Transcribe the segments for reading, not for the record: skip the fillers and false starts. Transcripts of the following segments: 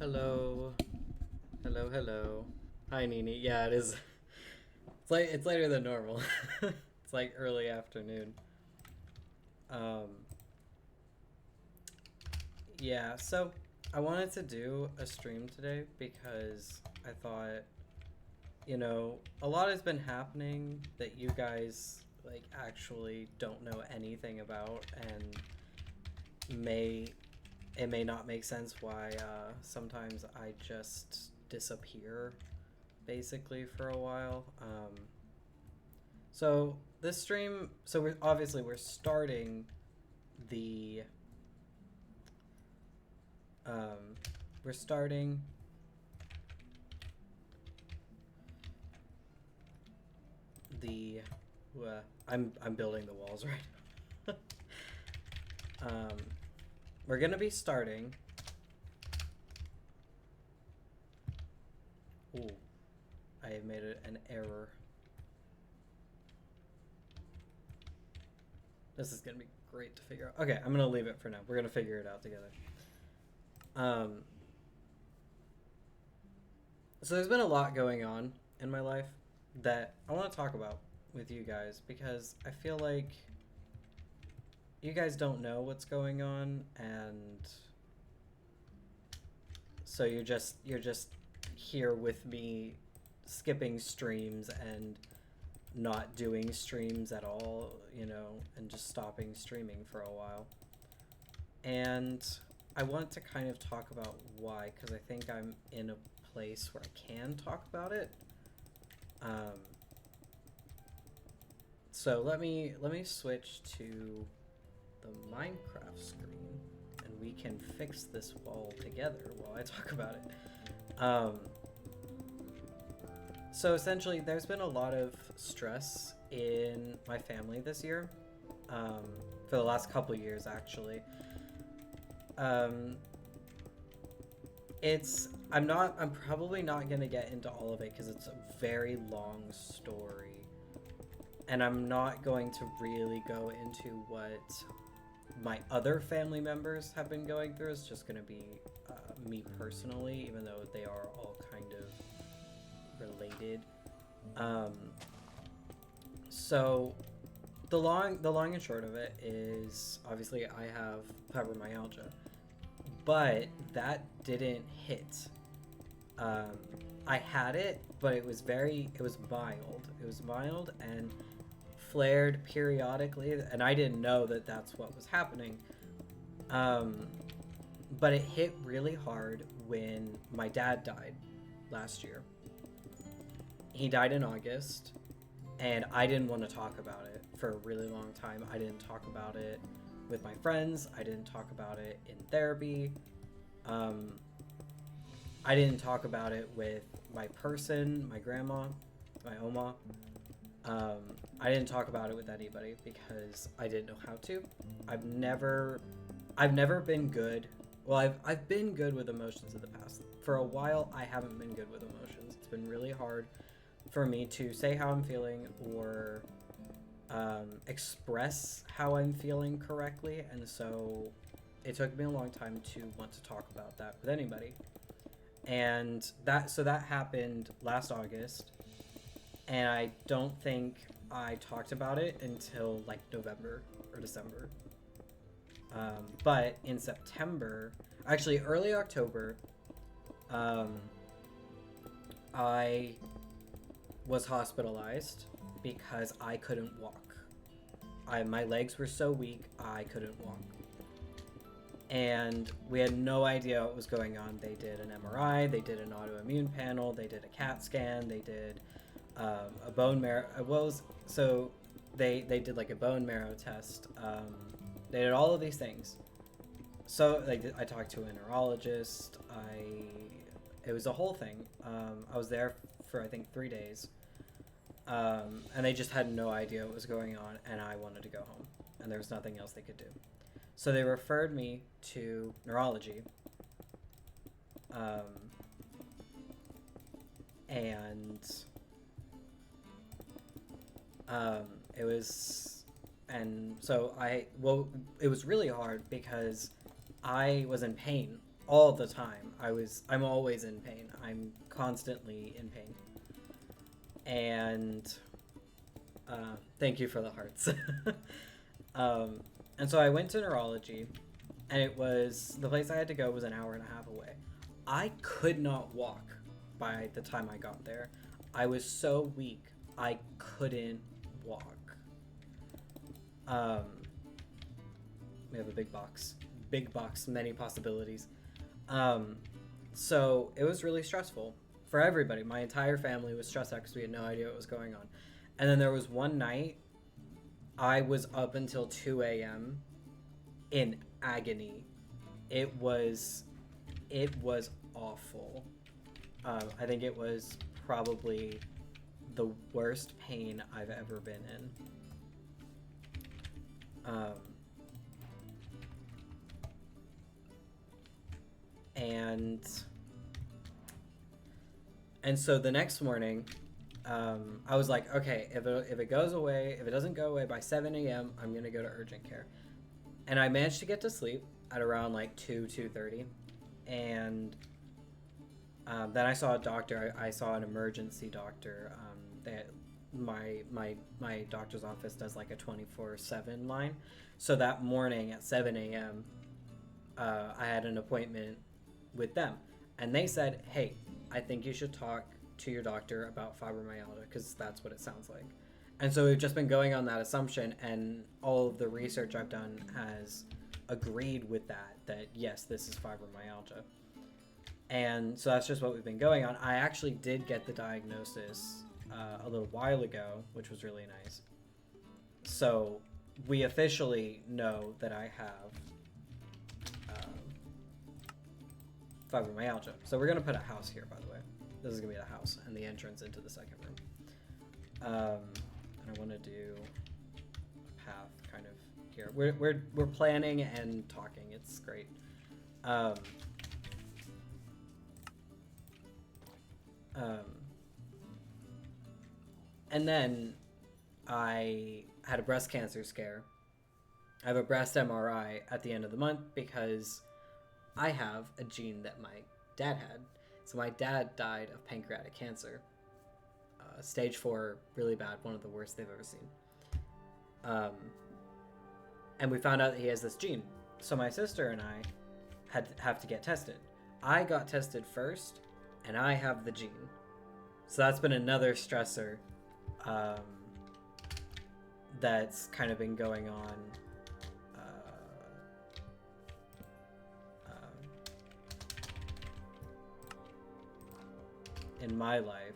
Hello. Hello, hello. Hi, Nini. Yeah, it is. It's later than normal. It's like early afternoon. Um, yeah, so I wanted to do a stream today because I thought, a lot has been happening that you guys like actually don't know anything about, and may it may not make sense why sometimes I just disappear basically for a while. So this stream, so we're starting the um, we're starting the I'm building the walls right. um, we're gonna be starting. Ooh, I have made an error. This is gonna be great to figure out. Okay, I'm gonna leave it for now. We're gonna figure it out together. Um, so there's been a lot going on in my life that I want to talk about with you guys because I feel like you guys don't know what's going on, and so you're just here with me skipping streams and not doing streams at all, and just stopping streaming for a while. And I want to kind of talk about why, because I think I'm in a place where I can talk about it. So let me switch to the Minecraft screen, and we can fix this wall together while I talk about it. So essentially, there's been a lot of stress in my family this year, for the last couple years actually. I'm probably not gonna get into all of it because it's a very long story, and I'm not going to really go into what my other family members have been going through. It's just gonna be me personally, even though they are all kind of related. So the long and short of it is, obviously I have fibromyalgia, but that didn't hit. I had it, but it was mild. It was mild and flared periodically, and I didn't know that that's what was happening. But it hit really hard when my dad died last year. He died in August, and I didn't want to talk about it for a really long time. I didn't talk about it with my friends. I didn't talk about it in therapy. I didn't talk about it with my person, my grandma, my oma. I didn't talk about it with anybody because I didn't know how to. I've never been good. Well, I've been good with emotions in the past. For a while, I haven't been good with emotions. It's been really hard for me to say how I'm feeling or express how I'm feeling correctly, and so it took me a long time to want to talk about that with anybody. And that happened last August, and I don't think I talked about it until like November or December. But in September, actually early October, I was hospitalized because I couldn't walk. My legs were so weak, I couldn't walk. And we had no idea what was going on. They did an MRI, they did an autoimmune panel, they did a CAT scan, they did a bone marrow. They did like a bone marrow test. They did all of these things. So like I talked to a neurologist. It was a whole thing. I was there for I think 3 days, and they just had no idea what was going on, and I wanted to go home, and there was nothing else they could do. So they referred me to neurology, and it was, and so it was really hard because I was in pain all the time. I'm always in pain. I'm constantly in pain. And thank you for the hearts. And so I went to neurology, and the place I had to go was an hour and a half away. I could not walk by the time I got there. I was so weak, I couldn't walk. We have a big box, many possibilities. So it was really stressful for everybody. My entire family was stressed out because we had no idea what was going on. And then there was one night I was up until 2 a.m. in agony. It was awful. I think it was probably the worst pain I've ever been in. And so the next morning, I was like, okay, if it goes away, if it doesn't go away by 7 a.m., I'm gonna go to urgent care. And I managed to get to sleep at around like 2:30, and then I saw a doctor. I saw an emergency doctor. That my doctor's office does like a 24/7 line. So that morning at 7 a.m., I had an appointment with them, and they said, hey, I think you should talk to your doctor about fibromyalgia, because that's what it sounds like. And so we've just been going on that assumption, and all of the research I've done has agreed with that yes, this is fibromyalgia. And so that's just what we've been going on. I actually did get the diagnosis a little while ago, which was really nice. So we officially know that I have fibromyalgia. So we're going to put a house here, by the way. This is going to be the house and the entrance into the second room. And I want to do a path kind of here. We're planning and talking. It's great. And then I had a breast cancer scare. I have a breast MRI at the end of the month because I have a gene that my dad had. So my dad died of pancreatic cancer. Stage 4, really bad, one of the worst they've ever seen. And we found out that he has this gene. So my sister and I have to get tested. I got tested first, and I have the gene. So that's been another stressor that's kind of been going on in my life.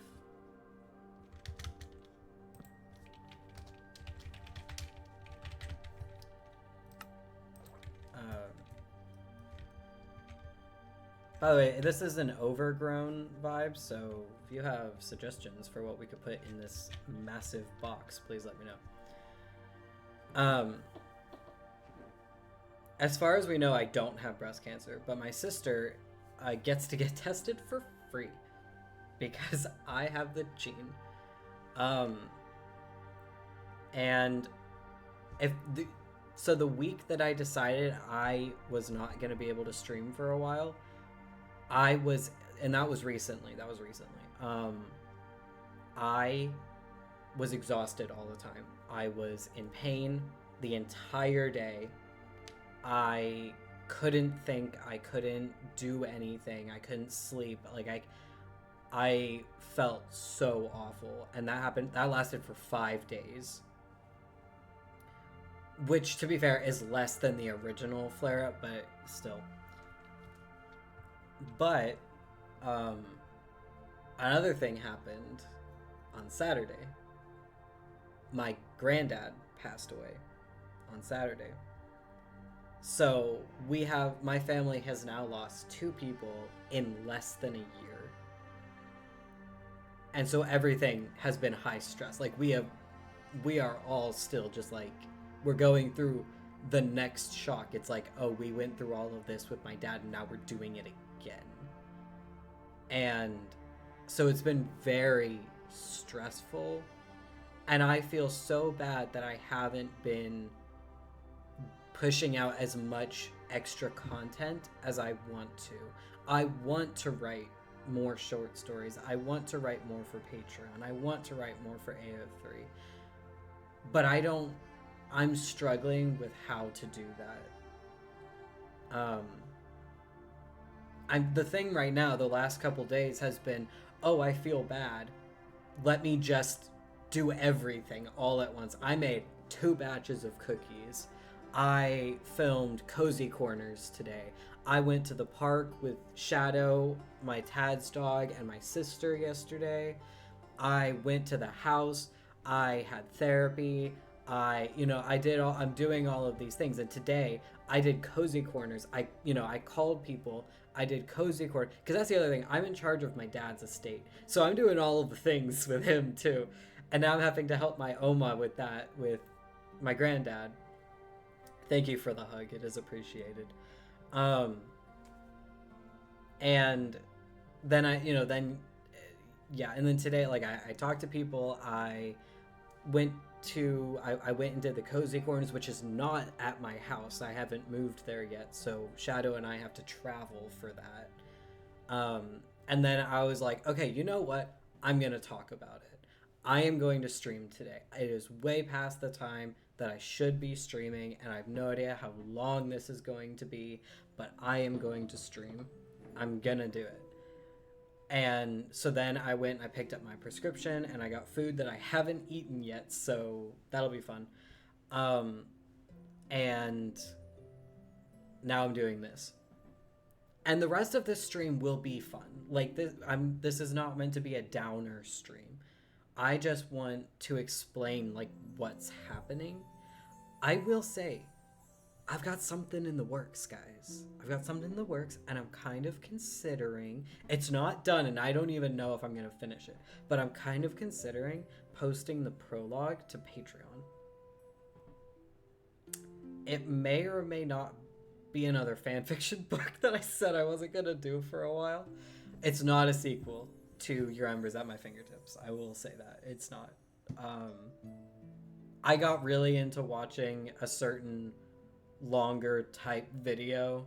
By the way, this is an overgrown vibe, so if you have suggestions for what we could put in this massive box, please let me know. As far as we know, I don't have breast cancer, but my sister gets to get tested for free because I have the gene. And so the week that I decided I was not going to be able to stream for a while, and that was recently. I was exhausted all the time. I was in pain the entire day. I couldn't think. I couldn't do anything. I couldn't sleep. Like I felt so awful, and that lasted for 5 days. Which, to be fair, is less than the original flare-up, but still. But another thing happened on Saturday. My granddad passed away on Saturday. So my family has now lost 2 people in less than a year. And so everything has been high stress. Like we are all still just like, we're going through the next shock. It's like, oh, we went through all of this with my dad and now we're doing it again. And so it's been very stressful, and I feel so bad that I haven't been pushing out as much extra content as I want to. I want to write more short stories. I want to write more for Patreon. I want to write more for AO3. But I'm struggling with how to do that. The thing right now, the last couple days has been, oh, I feel bad. Let me just do everything all at once. I made 2 batches of cookies. I filmed Cozy Corners today. I went to the park with Shadow, my Tad's dog, and my sister yesterday. I went to the house. I had therapy. I'm doing all of these things. And today I did Cozy Corners. I called people. I did Cozy Corner, because that's the other thing. I'm in charge of my dad's estate. So I'm doing all of the things with him too. And now I'm having to help my Oma with that, with my granddad. Thank you for the hug. It is appreciated. And then and then today, like, I talked to people. I went and did the Cozy Corners, which is not at my house. I haven't moved there yet, so Shadow and I have to travel for that. And then I was like, okay, you know what? I'm gonna talk about it. I am going to stream today. It is way past the time that I should be streaming, and I have no idea how long this is going to be, but I am going to stream. I'm gonna do it. And so then I went and I picked up my prescription, and I got food that I haven't eaten yet, so that'll be fun. And now I'm doing this. And the rest of this stream will be fun. Like, this is not meant to be a downer stream. I just want to explain, like, what's happening. I will say, I've got something in the works, guys. I've got something in the works, and I'm kind of considering... It's not done, and I don't even know if I'm going to finish it. But I'm kind of considering posting the prologue to Patreon. It may or may not be another fanfiction book that I said I wasn't going to do for a while. It's not a sequel to Your Embers at My Fingertips. I will say that. It's not. I got really into watching a certain longer type video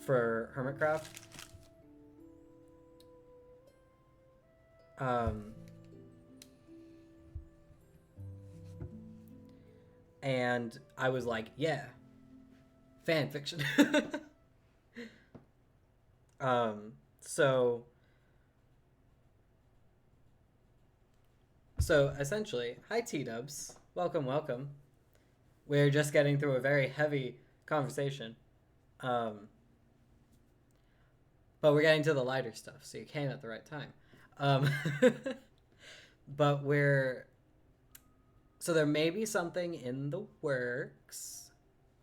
for Hermitcraft. And I was like, yeah, fan fiction. So essentially, hi T-dubs, welcome. We're just getting through a very heavy conversation. But we're getting to the lighter stuff, so you came at the right time. But so there may be something in the works.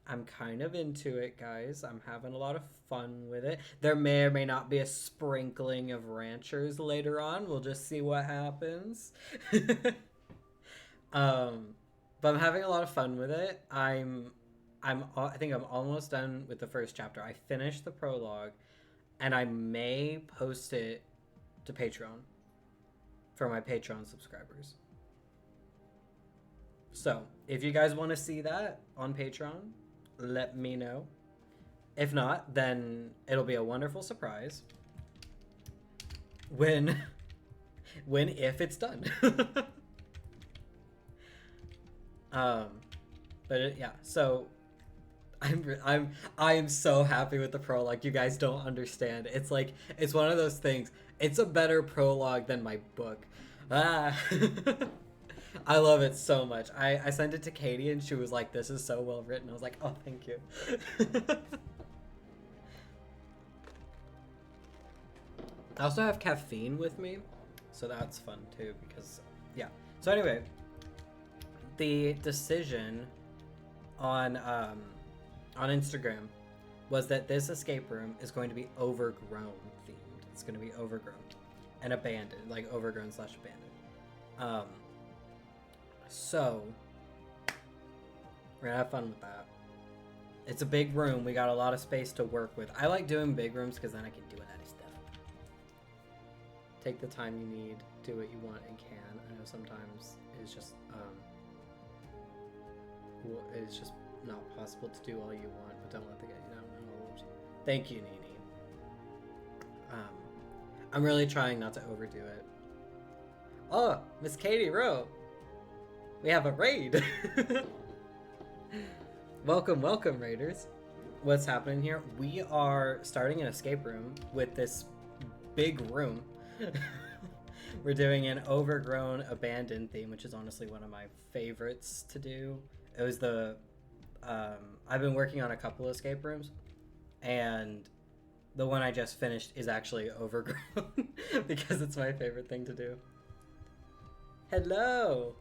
I'm kind of into it, guys. I'm having a lot of fun with it. There may or may not be a sprinkling of ranchers later on. We'll just see what happens. But I'm having a lot of fun with it. I think I'm almost done with the first chapter. I finished the prologue, and I may post it to Patreon for my Patreon subscribers. So, if you guys want to see that on Patreon, let me know. If not, then it'll be a wonderful surprise if it's done. So I am so happy with the prologue. You guys don't understand. It's like, it's one of those things. It's a better prologue than my book. I love it so much. I sent it to Katie, and she was like, this is so well written. I was like, oh, thank you. I also have caffeine with me, so that's fun too, because, yeah. So anyway, the decision on Instagram was that this escape room is going to be overgrown themed. It's going to be overgrown and abandoned, like overgrown/abandoned. So we're gonna have fun with that. It's a big room. We got a lot of space to work with. I like doing big rooms because then I can do a lot of stuff. Take the time you need, do what you want and can. I know sometimes it's just not possible to do all you want, but don't let the get you down. Thank you, Nini. I'm really trying not to overdo it. Oh, Miss Katie Rowe. We have a raid. Welcome, welcome, raiders. What's happening here? We are starting an escape room with this big room. We're doing an overgrown, abandoned theme, which is honestly one of my favorites to do. It was the... I've been working on a couple escape rooms, and the one I just finished is actually overgrown because it's my favorite thing to do. Hello!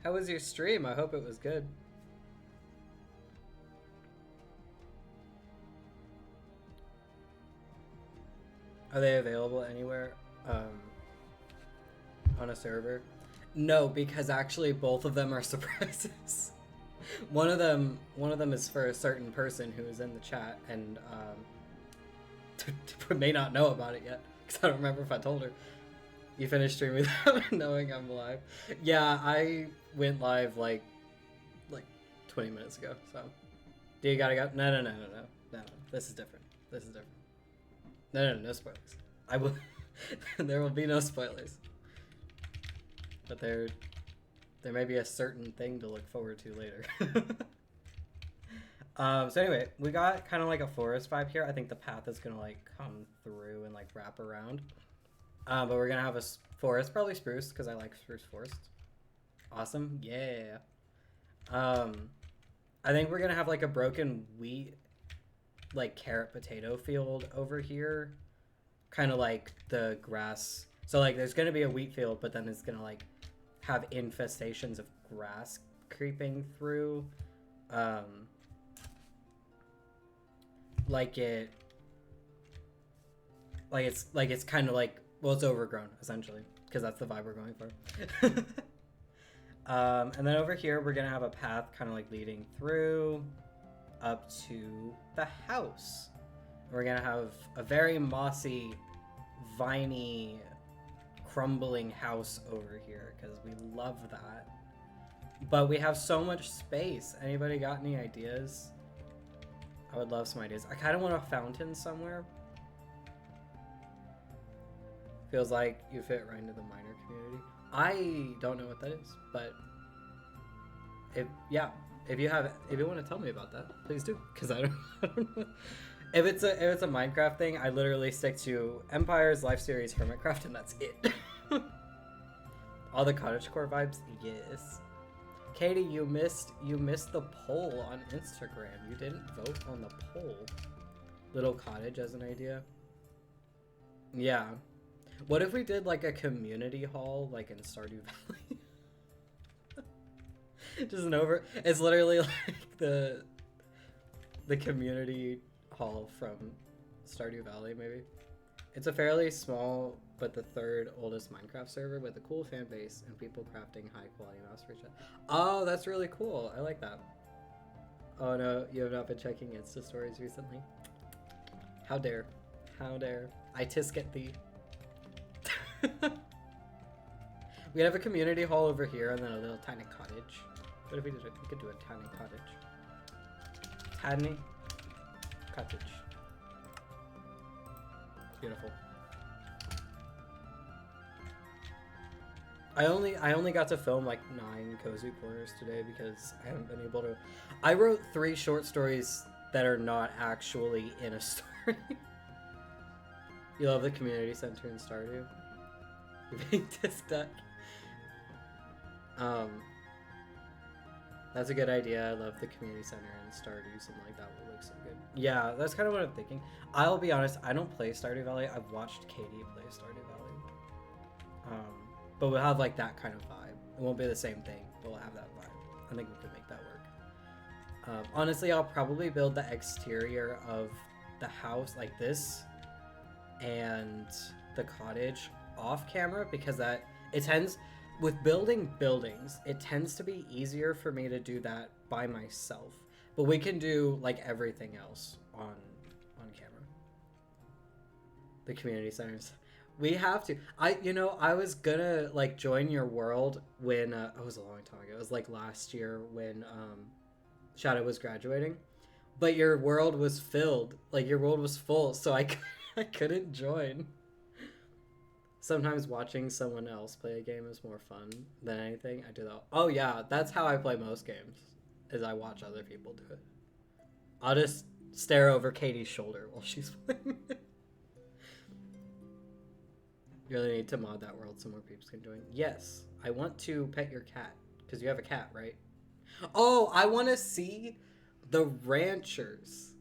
How was your stream? I hope it was good. Are they available anywhere on a server? No, because actually both of them are surprises. One of them is for a certain person who is in the chat and may not know about it yet because I don't remember if I told her. You finished streaming without knowing I'm live? Yeah, I went live like 20 minutes ago. So, do you gotta go? No. This is different. No spoilers. I will. There will be no spoilers. But there may be a certain thing to look forward to later. So anyway, we got kind of like a forest vibe here. I think the path is gonna like come through and like wrap around. But we're gonna have a forest, probably spruce, because I like spruce forest. Awesome, yeah. I think we're gonna have like a broken wheat, like carrot potato field over here, kind of like the grass. So like, there's gonna be a wheat field, but then it's gonna like have infestations of grass creeping through. It's kind of like, well, it's overgrown essentially because that's the vibe we're going for. And then over here we're gonna have a path kind of like leading through up to the house. We're gonna have a very mossy, viney, crumbling house over here because we love that. But we have so much space. Anybody got any ideas? I would love some ideas. I kind of want a fountain somewhere. Feels like you fit right into the miner community. I don't know what that is, but if you want to tell me about that, please do, because I don't know. If it's a Minecraft thing, I literally stick to Empires, Life Series, Hermitcraft, and that's it. All the cottagecore vibes, yes. Katie, you missed the poll on Instagram. You didn't vote on the poll. Little cottage as an idea. Yeah. What if we did like a community hall, like in Stardew Valley? Just it's literally like the community hall from Stardew Valley, maybe. It's a fairly small, but the third oldest Minecraft server with a cool fan base and people crafting high quality maps for each other. Oh, that's really cool. I like that. Oh no, you have not been checking Insta stories recently. How dare. How dare. I tisk at thee. We have a community hall over here and then a little tiny cottage. What if we could do a tiny cottage? Tiny cottage. Beautiful. I only got to film like 9 cozy corners today because I haven't been able to. I wrote 3 short stories that are not actually in a story. You love the community center in Stardew? You're being stuck. That's a good idea. I love the community center in Stardew. Something like that will look so good. Yeah, that's kind of what I'm thinking. I'll be honest, I don't play Stardew Valley. I've watched Katie play Stardew Valley. But we'll have like that kind of vibe. It won't be the same thing, but we'll have that vibe. I think we can make that work. Honestly, I'll probably build the exterior of the house like this and the cottage off camera because it tends, with building buildings, it tends to be easier for me to do that by myself. But we can do like everything else on camera. The community centers. We have to. I was gonna like join your world when it was a long time ago. It was like last year when Shadow was graduating, but your world was filled. Like your world was full, so I couldn't join. Sometimes watching someone else play a game is more fun than anything. I do that. Oh yeah, that's how I play most games. Is I watch other people do it. I'll just stare over Katie's shoulder while she's playing. You really need to mod that world so more people can join. Yes, I want to pet your cat because you have a cat, right? Oh, I want to see the ranchers.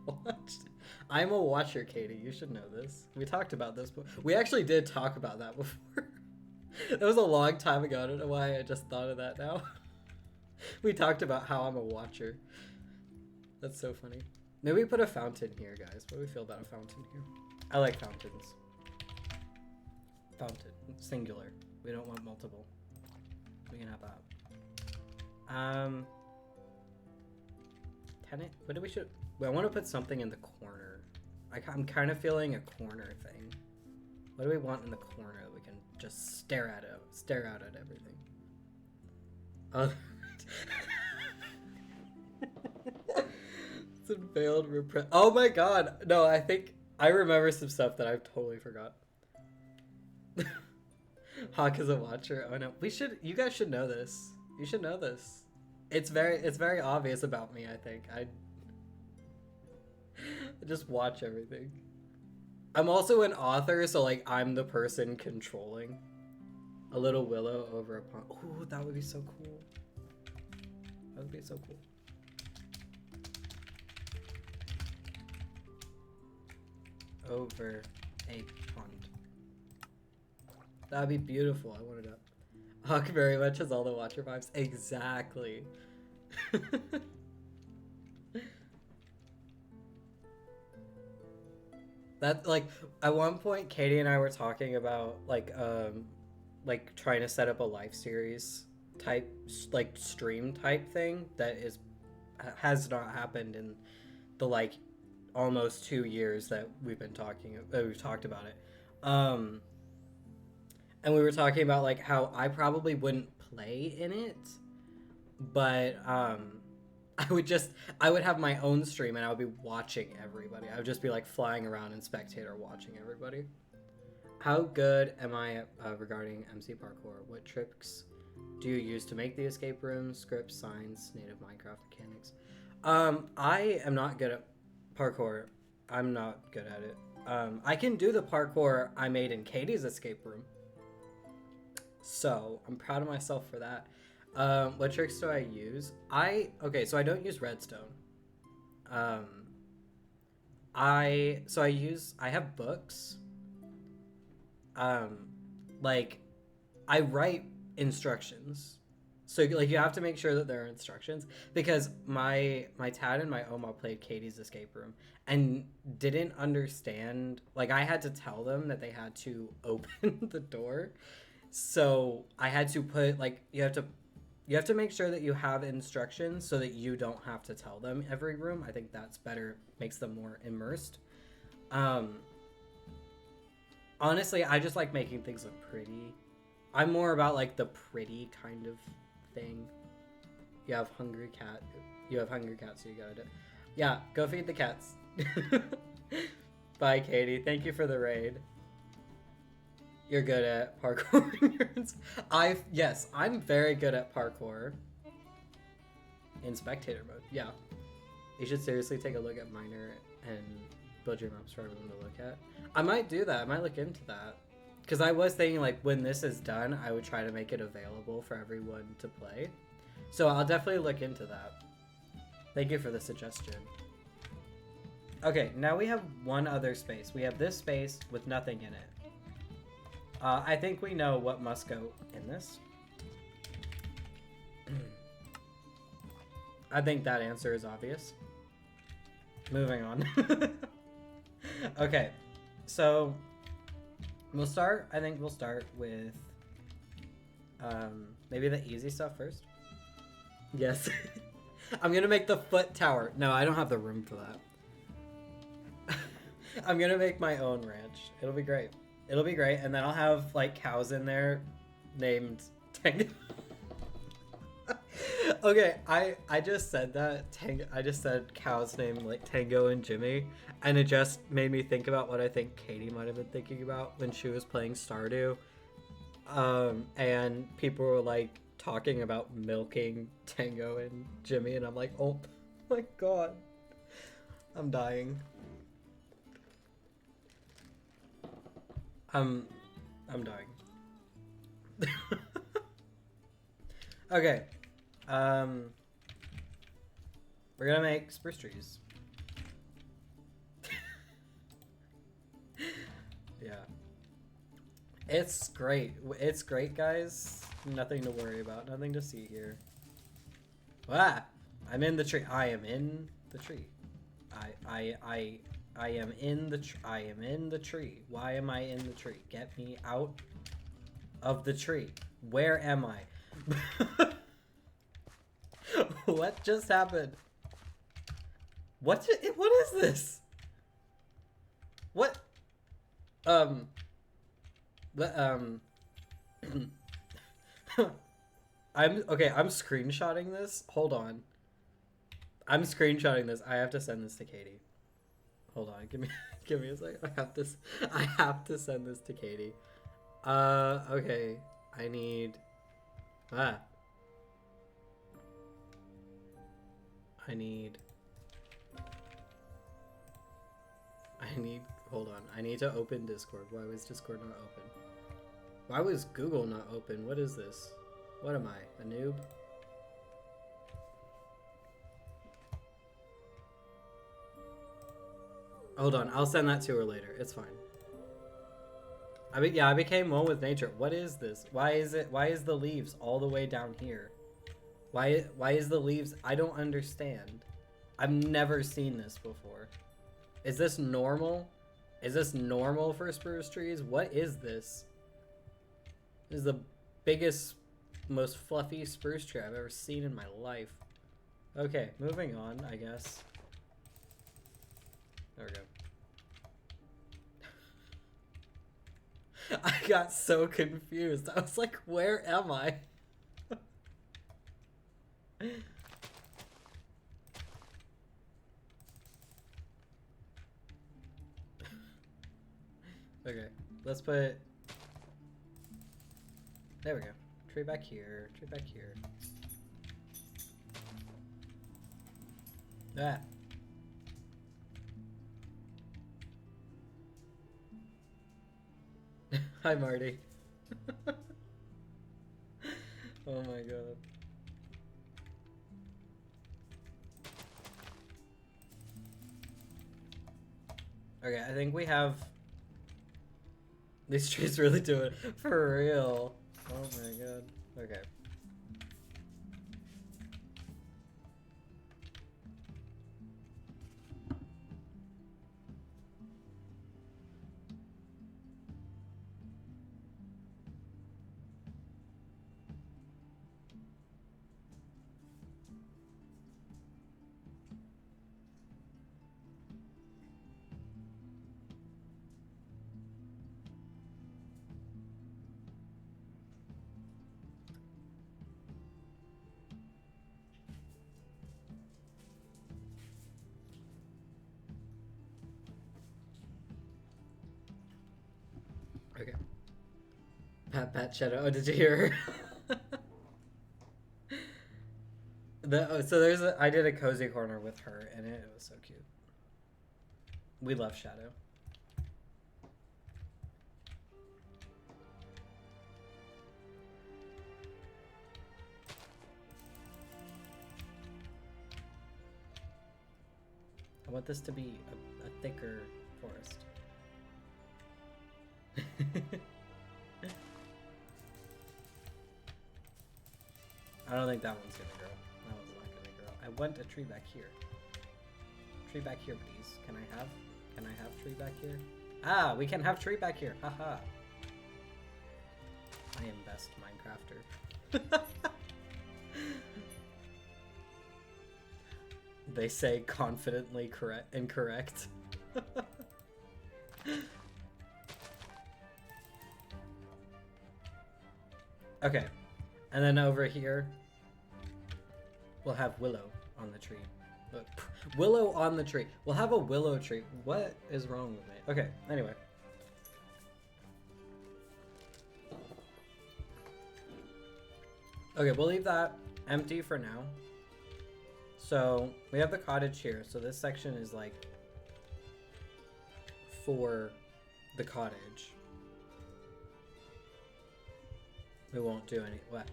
Watched. I'm a watcher, Katie. You should know this. We talked about this, but we actually did talk about that before. That was a long time ago. I don't know why I just thought of that now. We talked about how I'm a watcher. That's so funny. Maybe we put a fountain here, guys. What do we feel about a fountain here? I like fountains. Fountain. Singular. We don't want multiple. We can have that. Tenant? What do we should... I want to put something in the corner. I'm kind of feeling a corner thing. What do we want in the corner that we can just stare out at everything? Oh... It's a failed reprint. Oh my god! No, I think I remember some stuff that I've totally forgot. Hawk is a watcher. Oh no, you guys should know this. You should know this. It's very obvious about me. I think I just watch everything. I'm also an author, so like I'm the person controlling. A little willow over a pond. Ooh, that would be so cool. That would be so cool. Over a pond. That'd be beautiful. I wanted to. Hawk very much has all the watcher vibes. Exactly. That like at one point Katie and I were talking about like trying to set up a life series type like stream type thing that has not happened in the like almost 2 years that we've talked about it. And we were talking about like how I probably wouldn't play in it, but I would have my own stream and I would be watching everybody. I would just be like flying around and spectator watching everybody. How good am I at, regarding MC parkour? What tricks do you use to make the escape rooms, scripts, signs, native Minecraft mechanics? I am not good at parkour. I'm not good at it. I can do the parkour I made in Katie's escape room. So I'm proud of myself for that. What tricks do I use? So I don't use redstone. I have books. Like I write instructions. So like you have to make sure that there are instructions because my dad and my Oma played Katie's escape room and didn't understand. Like I had to tell them that they had to open the door. So I had to put like you have to make sure that you have instructions so that you don't have to tell them every room. I think that's better, makes them more immersed. Honestly, I just like making things look pretty. I'm more about like the pretty kind of thing. You have hungry cat, so you gotta do. Yeah, go feed the cats. Bye, Katie. Thank you for the raid. You're good at parkour. Yes, I'm very good at parkour. In spectator mode, yeah. You should seriously take a look at Miner and build your maps for everyone to look at. I might do that. I might look into that. Because I was thinking, like, when this is done, I would try to make it available for everyone to play. So I'll definitely look into that. Thank you for the suggestion. Okay, now we have one other space. We have this space with nothing in it. I think we know what must go in this. I think that answer is obvious. Moving on. Okay, so I think we'll start with maybe the easy stuff first. Yes. I'm gonna make the foot tower. No, I don't have the room for that. I'm gonna make my own ranch. It'll be great. It'll be great, and then I'll have like cows in there named Tango. Okay, I just said that I just said cows named like Tango and Jimmy, and it just made me think about what I think Katie might have been thinking about when she was playing Stardew. And people were like talking about milking Tango and Jimmy, and I'm like, oh my god, I'm dying. I'm dying. Okay. We're gonna make spruce trees. Yeah. It's great. It's great, guys. Nothing to worry about. Nothing to see here. Ah! I'm in the tree. I am in the tree. I am in the I am in the tree. Why am I in the tree? Get me out of the tree. Where am I? What just happened? What is this? What? I'm okay, I'm screenshotting this. Hold on. I'm screenshotting this. I have to send this to Katie. Hold on, give me a second. I have to send this to Katie. Okay. I need hold on. I need to open Discord. Why was Discord not open? Why was Google not open? What is this? What am I? A noob? Hold on, I'll send that to her later. It's fine. I became one with nature. What is this? Why is the leaves all the way down here? Why is the leaves? I don't understand. I've never seen this before. Is this normal? Is this normal for spruce trees? What is this? This is the biggest, most fluffy spruce tree I've ever seen in my life. Okay, moving on, I guess. There we go. I got so confused. I was like, where am I? Okay, let's put... There we go. Tree back here, tree back here. Ah. Hi, Marty. Oh my god. Okay, I think we have... These trees really do it. For real. Oh my god. Okay. Okay. Pat Shadow. Oh, did you hear her? So there's I did a cozy corner with her, and it was so cute. We love Shadow. I want this to be a thicker forest. I don't think that one's gonna grow. That one's not gonna grow. I want a tree back here. Tree back here, please. Can I have tree back here? Ah, we can have tree back here. Haha. I am best Minecrafter. They say confidently incorrect. Okay. And then over here, we'll have willow on the tree. Look, willow on the tree. We'll have a willow tree. What is wrong with me? Okay, anyway. Okay, we'll leave that empty for now. So we have the cottage here. So this section is like for the cottage. We won't do anything here.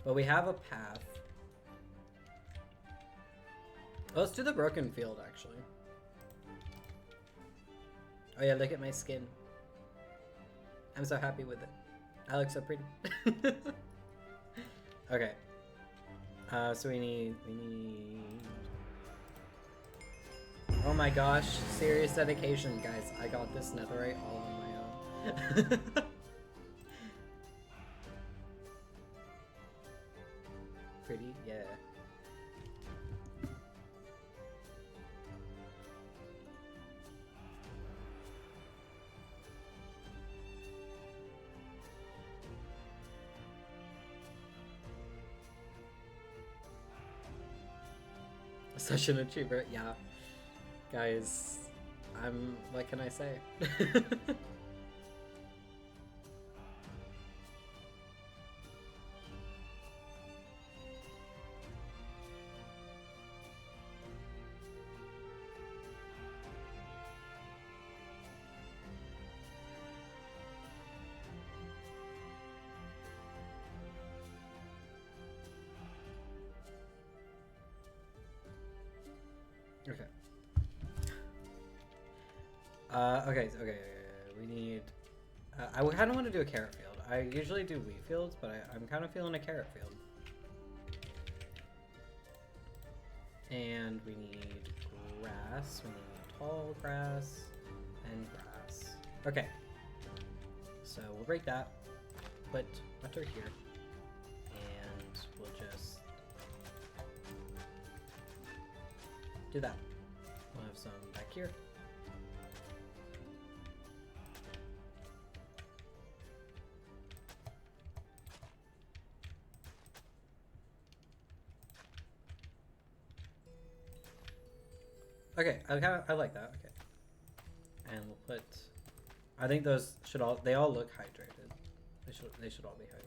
But we have a path. Let's do the broken field, actually. Oh yeah, look at my skin. I'm so happy with it. I look so pretty. Okay. So we need... Oh my gosh, serious dedication, guys. I got this netherite all on my own. Pretty? Yeah. Such an achiever, yeah. Guys, what can I say? Okay. Okay. We need. I kind of want to do a carrot field. I usually do wheat fields, but I'm kind of feeling a carrot field. And we need grass. We need tall grass and grass. Okay. So we'll break that. Put butter here, and we'll just do that. We'll have some back here. Okay, I like that. Okay, and we'll put. I think those should all. They all look hydrated. They should all be hydrated.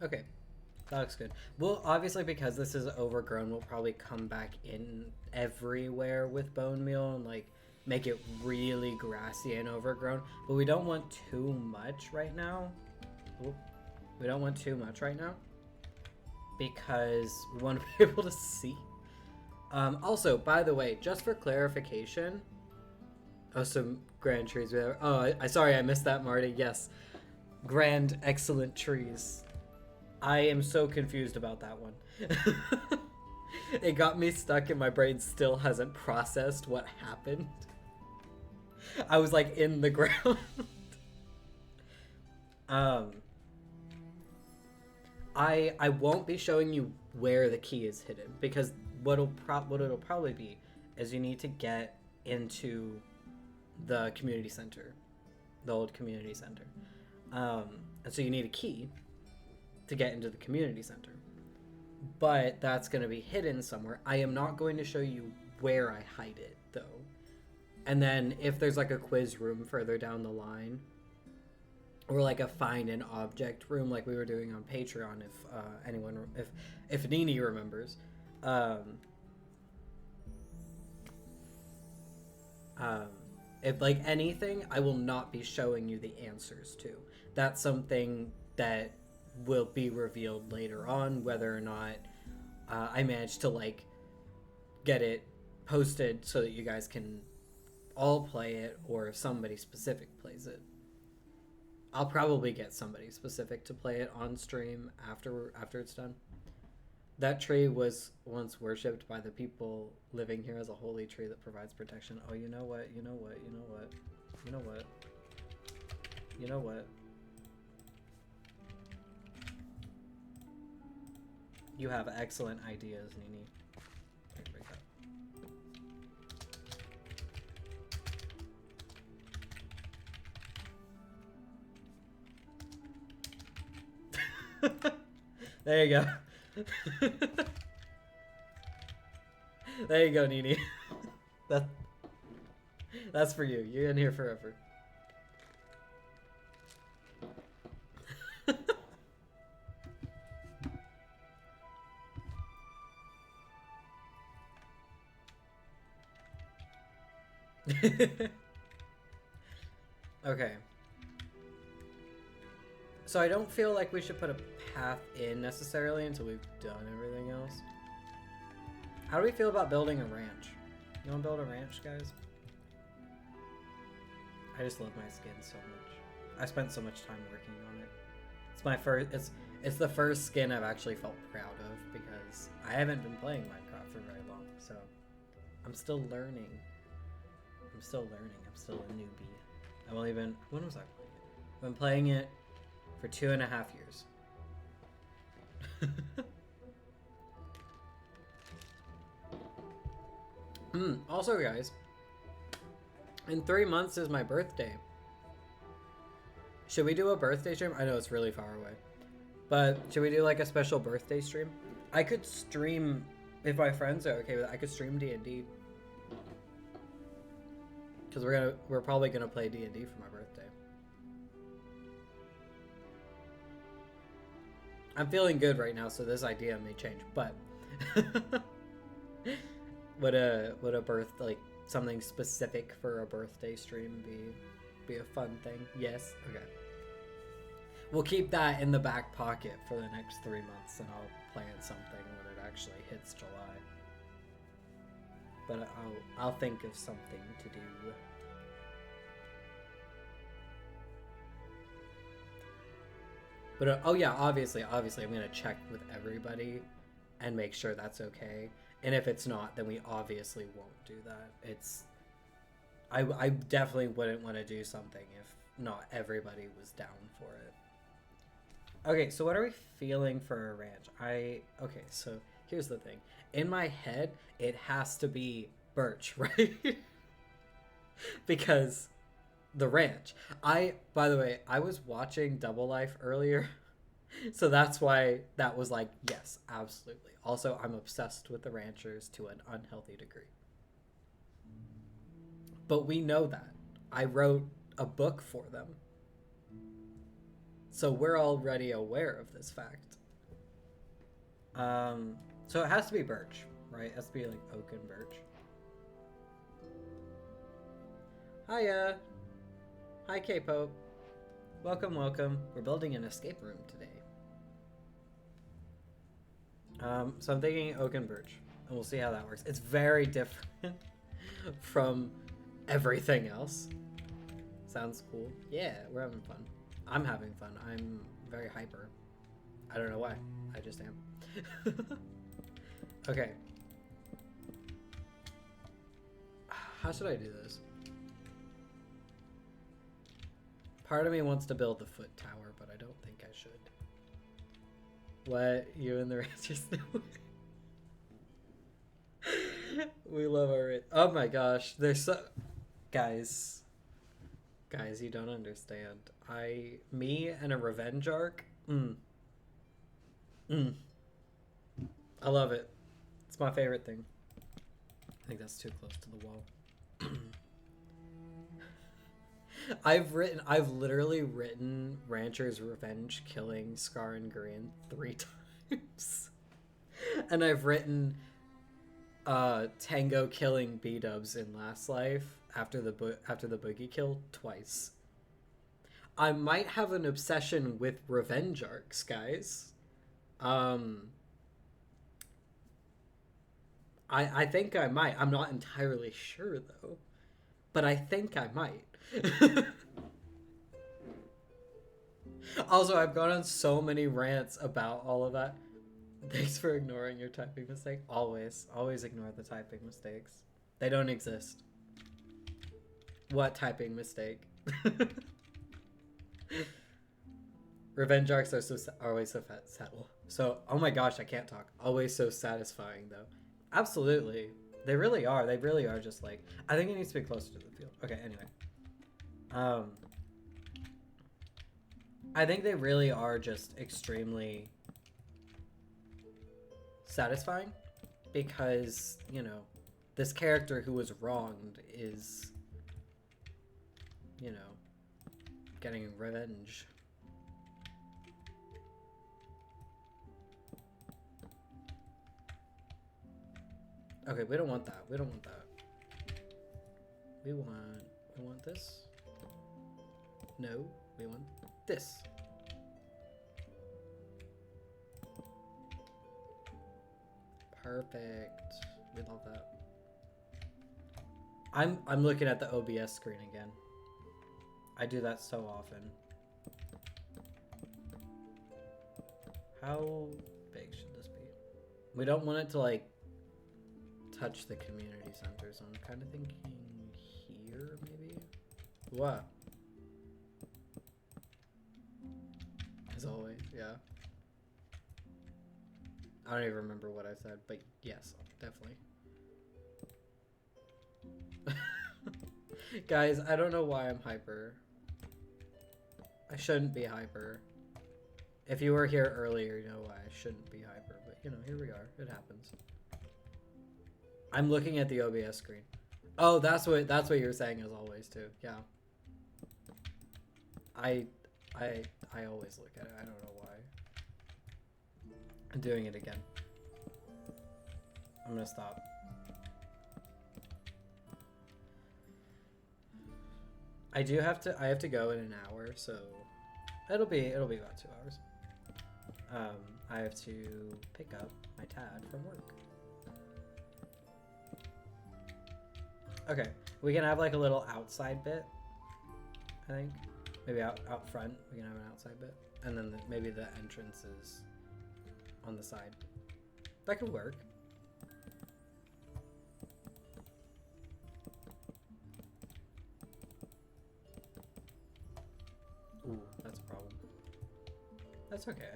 Okay, that looks good. Well, obviously, because this is overgrown, we'll probably come back in everywhere with bone meal and like make it really grassy and overgrown. But we don't want too much right now. Ooh. We don't want too much right now because we want to be able to see. Also, by the way, just for clarification, some grand trees. Oh, sorry, I missed that, Marty. Yes, grand, excellent trees. I am so confused about that one. It got me stuck and my brain still hasn't processed what happened. I was like in the ground. I won't be showing you where the key is hidden because what it'll probably be is you need to get into the community center, the old community center. And so you need a key to get into the community center, but that's going to be hidden somewhere. I am not going to show you where I hide it though. And then if there's like a quiz room further down the line, or like a find an object room like we were doing on Patreon, if Nini remembers, if like anything, I will not be showing you the answers to. That's something that will be revealed later on, whether or not I managed to like get it posted so that you guys can all play it, or if somebody specific plays it. I'll probably get somebody specific to play it on stream after it's done. That tree was once worshipped by the people living here as a holy tree that provides protection. Oh, you know what? You know what? You know what? You know what? You know what? You have excellent ideas, Nini. There you go. There you go, Nini. That's for you. You're in here forever. Okay. So I don't feel like we should put a path in necessarily until we've done everything else. How do we feel about building a ranch? You want to build a ranch, guys? I just love my skin so much. I spent so much time working on it. It's my first. It's the first skin I've actually felt proud of because I haven't been playing Minecraft for very long, so I'm still learning. I'm still a newbie. I won't even. When was I playing it? I've been playing it for 2.5 years. Also, guys, in 3 months is my birthday. Should we do a birthday stream? I know it's really far away, but should we do like a special birthday stream? I could stream, if my friends are okay with it, I could stream D&D. Because we're probably gonna play D&D for my birthday. I'm feeling good right now, so this idea may change, but would a something specific for a birthday stream be a fun thing? Yes. Okay. We'll keep that in the back pocket for the next 3 months, and I'll plan something when it actually hits July. But I'll think of something to do. But oh yeah, obviously I'm gonna check with everybody and make sure that's okay. And if it's not, then we obviously won't do that. I definitely wouldn't want to do something if not everybody was down for it. Okay, so what are we feeling for a ranch? Okay, so here's the thing. In my head, it has to be birch, right? Because the ranch. By the way, I was watching Double Life earlier, so that's why that was like, yes, absolutely. Also, I'm obsessed with the ranchers to an unhealthy degree. But we know that. I wrote a book for them. So we're already aware of this fact. So it has to be birch, right? It has to be like oak and birch. Hiya. Hi, K-Pope. Welcome, welcome. We're building an escape room today. So I'm thinking oak and birch, and we'll see how that works. It's very different from everything else. Sounds cool. Yeah, we're having fun. I'm having fun. I'm very hyper. I don't know why. I just am. Okay. How should I do this? Part of me wants to build the foot tower, but I don't think I should. What? You and the Rangers? We love our... Oh my gosh. There's so... Guys, you don't understand. Me and a revenge arc? I love it. It's my favorite thing. I think that's too close to the wall. I've literally written Rancher's Revenge killing Scar and Green 3 times. And I've written Tango killing B-dubs in Last Life after the boogie kill twice. I might have an obsession with revenge arcs, guys. I think I might. I'm not entirely sure though, but I think I might. Also, I've gone on so many rants about all of that. Thanks for ignoring your typing mistake. Always ignore the typing mistakes. They don't exist. What typing mistake? Revenge arcs are always so so, oh my gosh, I can't talk. Always so satisfying, though. Absolutely. They really are. They really are just like... I think it needs to be closer to the field. Okay, anyway. I think they really are just extremely satisfying because, you know, this character who was wronged is, you know, getting revenge. Okay, we don't want that. We don't want that. We want this. No, we want this. Perfect. We love that. I'm looking at the OBS screen again. I do that so often. How big should this be? We don't want it to like touch the community center, so I'm kind of thinking here maybe. What? As always, yeah. I don't even remember what I said, but yes, definitely. Guys, I don't know why I'm hyper. I shouldn't be hyper. If you were here earlier, you know why I shouldn't be hyper, but you know, here we are. It happens. I'm looking at the OBS screen. Oh, that's what you're saying as always too. Yeah. I always look at it. I don't know why. I'm doing it again. I'm gonna stop. I have to go in an hour, so it'll be about 2 hours. I have to pick up my Tad from work. Okay, we can have like a little outside bit, I think. Maybe out front, we can have an outside bit. And then maybe the entrance is on the side. That could work. Ooh, that's a problem. That's okay,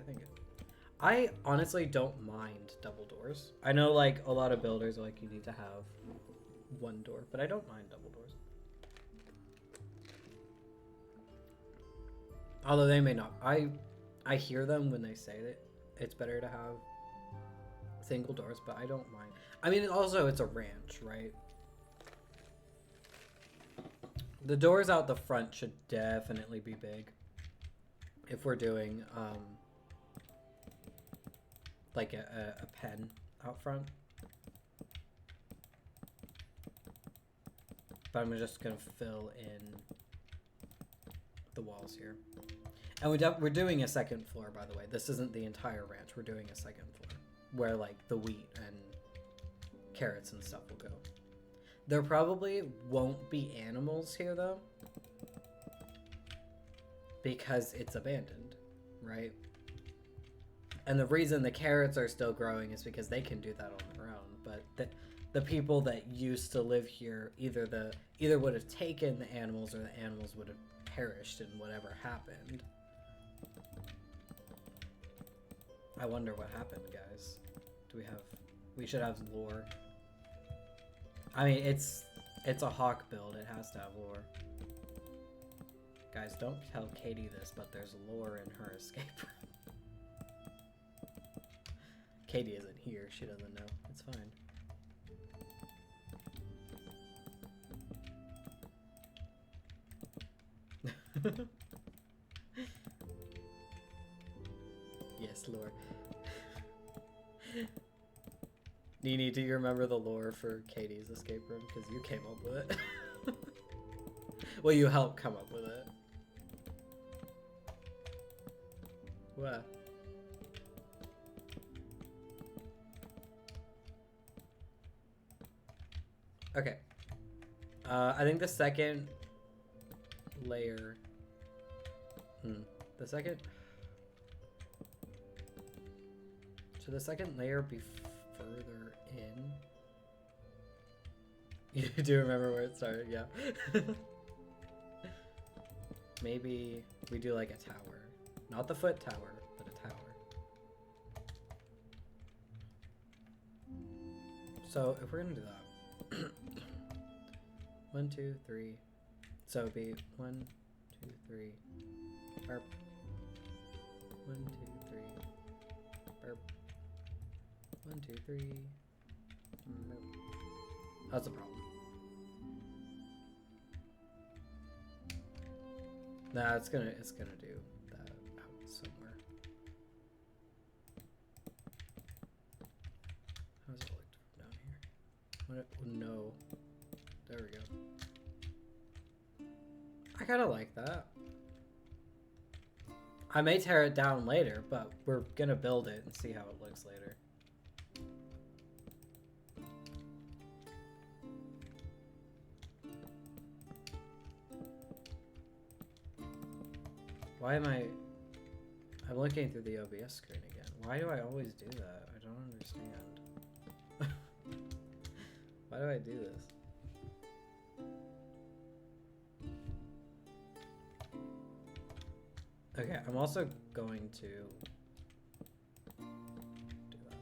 I honestly don't mind double doors. I know like a lot of builders are like you need to have one door, but I don't mind double doors. Although they may not. I hear them when they say that it's better to have single doors, but I don't mind. I mean, also it's a ranch, right? The doors out the front should definitely be big. If we're doing like a pen out front. But I'm just gonna fill in the walls here. And we're doing a second floor, by the way. This isn't the entire ranch. We're doing a second floor where like the wheat and carrots and stuff will go. There probably won't be animals here though, because it's abandoned, right? And the reason the carrots are still growing is because they can do that on their own. But the people that used to live here either would have taken the animals or the animals would have perished in whatever happened. I wonder what happened, guys. We should have lore. I mean, it's a hawk build. It has to have lore. Guys, don't tell Katie this, but there's lore in her escape room. Katie isn't here. She doesn't know. It's fine. Yes, lore. Nini, do you remember the lore for Katie's escape room? Because you came up with it. Well, you helped come up with it. What? Okay. I think the second layer... The second... Should the second layer be further in? You do remember where it started, yeah. Maybe we do like a tower. Not the foot tower, but a tower. So if we're gonna do that, 1, 2, 3. So it'd be 1, 2, 3. Burp. 1, 2, 3. Burp. 1, 2, 3. Burp. That's a problem. Nah, it's gonna do that out somewhere. How does it look down here? What? No. There we go. I kinda like that. I may tear it down later, but we're gonna build it and see how it looks later. Why am I'm looking through the OBS screen again. Why do I always do that? I don't understand. Why do I do this? Okay, I'm also going to do that.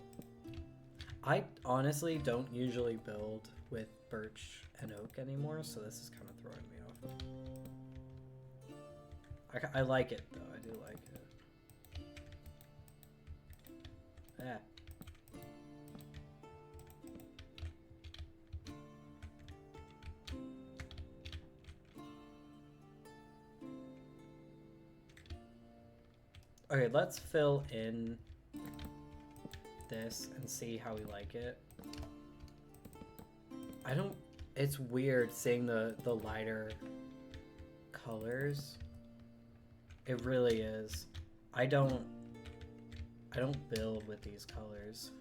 I honestly don't usually build with birch and oak anymore, so this is kind of throwing me off. I like it, though. I do like it. Yeah. Okay, let's fill in this and see how we like it. It's weird seeing the lighter colors. It really is. I don't build with these colors.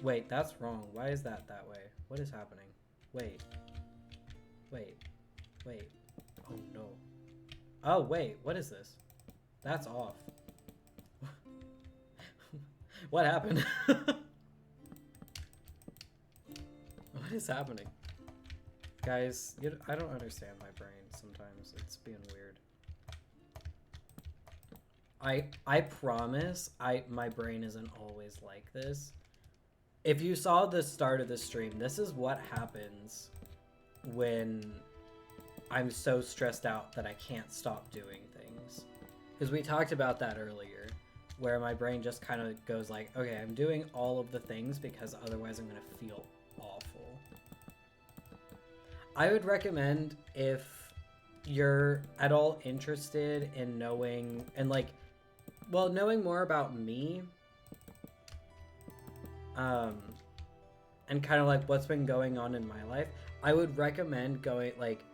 Wait, that's wrong. Why is that way? What is happening? Wait. Oh no. Oh wait, what is this? That's off. What happened? What is happening? Guys, I don't understand my brain sometimes. It's being weird. I promise my brain isn't always like this. If you saw the start of the stream, this is what happens when I'm so stressed out that I can't stop doing things. Because we talked about that earlier, where my brain just kind of goes like, okay, I'm doing all of the things because otherwise I'm going to feel awful. I would recommend, if you're at all interested in knowing, and like, well, knowing more about me, and kind of like what's been going on in my life, I would recommend going, like,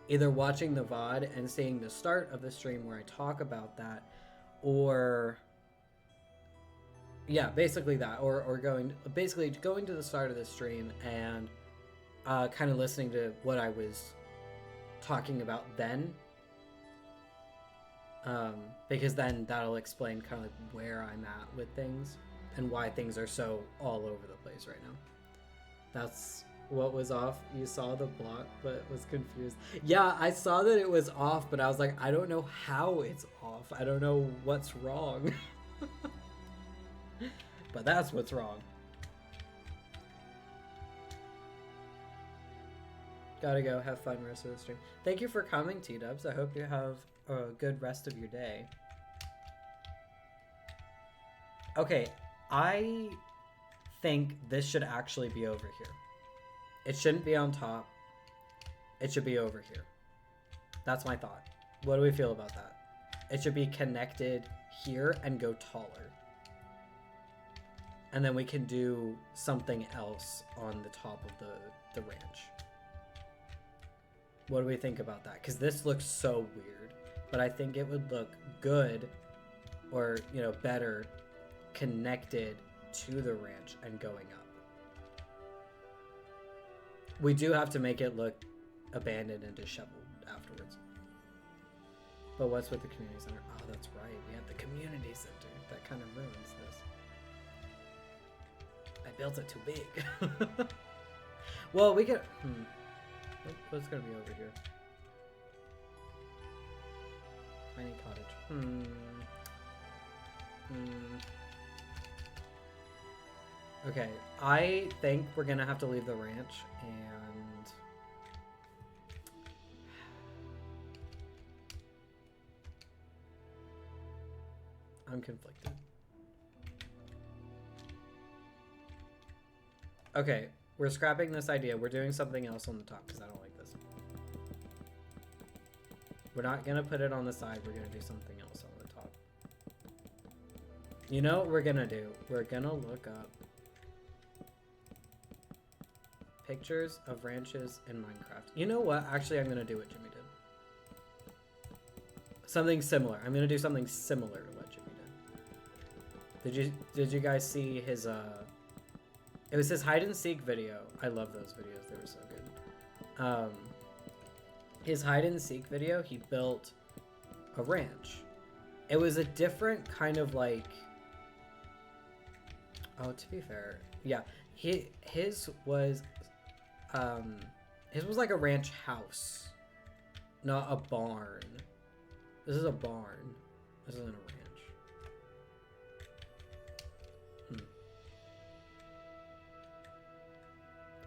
either watching the VOD and seeing the start of the stream where I talk about that, or yeah, basically that, or going to the start of the stream and kind of listening to what I was talking about then, because then that'll explain kind of like where I'm at with things and why things are so all over the place right now. That's what was off. You saw the block but was confused. Yeah, I saw that it was off, but I was like, I don't know how it's off. I don't know what's wrong. But that's what's wrong. Gotta go. Have fun rest of the stream. Thank you for coming, T-Dubs. I hope you have a good rest of your day. Okay, I think this should actually be over here. It shouldn't be on top. It should be over here. That's my thought. What do we feel about that? It should be connected here and go taller. And then we can do something else on the top of the ranch. What do we think about that? Because this looks so weird, but I think it would look good, or, you know, better connected to the ranch and going up. We do have to make it look abandoned and disheveled afterwards. But what's with the community center? Oh, that's right. We have the community center. That kind of ruins this. I built it too big. Well, we could... What's going to be over here? Tiny cottage. Okay, I think we're going to have to leave the ranch and... I'm conflicted. Okay, we're scrapping this idea. We're doing something else on the top because I don't like this. We're not going to put it on the side. We're going to do something else on the top. You know what we're going to do? We're going to look up pictures of ranches in Minecraft. You know what? Actually, I'm going to do what Jimmy did. Something similar. I'm going to do something similar to what Jimmy did. Did you guys see his it was his hide and seek video. I love those videos. They were so good. His hide and seek video, he built a ranch. It was a different kind of like... Oh, to be fair, yeah, his was like a ranch house, not a barn. This is a barn. This isn't a ranch.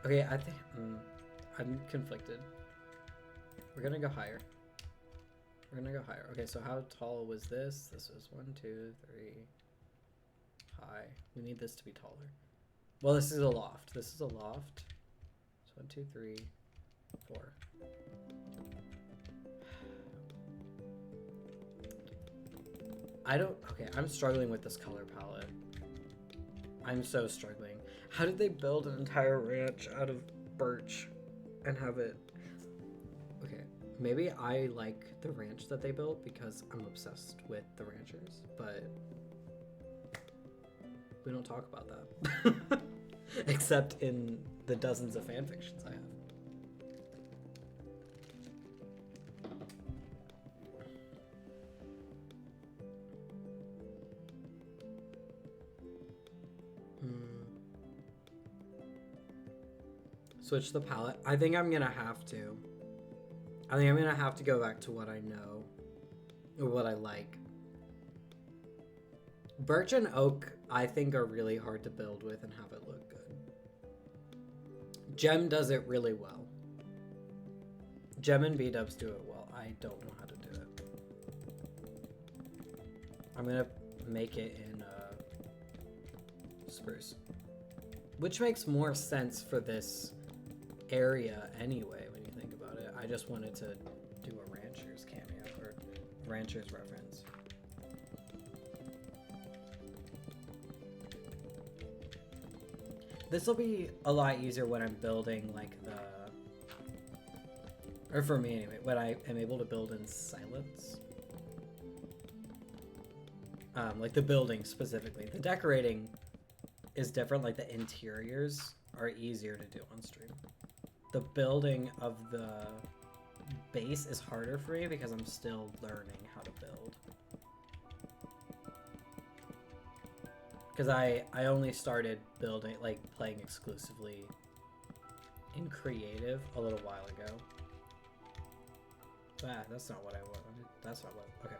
Okay, I think I'm conflicted. We're gonna go higher. We're gonna go higher. Okay, so how tall was this? This was 1, 2, 3. High. We need this to be taller. Well, this is a loft. This is a loft. So 1, 2, 3, 4. Okay, I'm struggling with this color palette. I'm so struggling. How did they build an entire ranch out of birch and have it... Okay, maybe I like the ranch that they built because I'm obsessed with the ranchers, but we don't talk about that. Except in the dozens of fanfictions I have. Switch the palette. I think I'm gonna have to. I think I'm gonna have to go back to what I know. Or what I like. Birch and oak, I think, are really hard to build with and have it look good. Gem does it really well. Gem and B-dubs do it well. I don't know how to do it. I'm gonna make it in spruce. Which makes more sense for this area anyway, when you think about it. I just wanted to do a rancher's cameo, or rancher's reference. This will be a lot easier when I'm building like or for me anyway, when I am able to build in silence. Like the building specifically. The decorating is different, like the interiors are easier to do on stream. The building of the base is harder for me because I'm still learning how to build. Because I only started building, like playing exclusively in creative a little while ago. Ah, that's not what I wanted. That's not what, okay.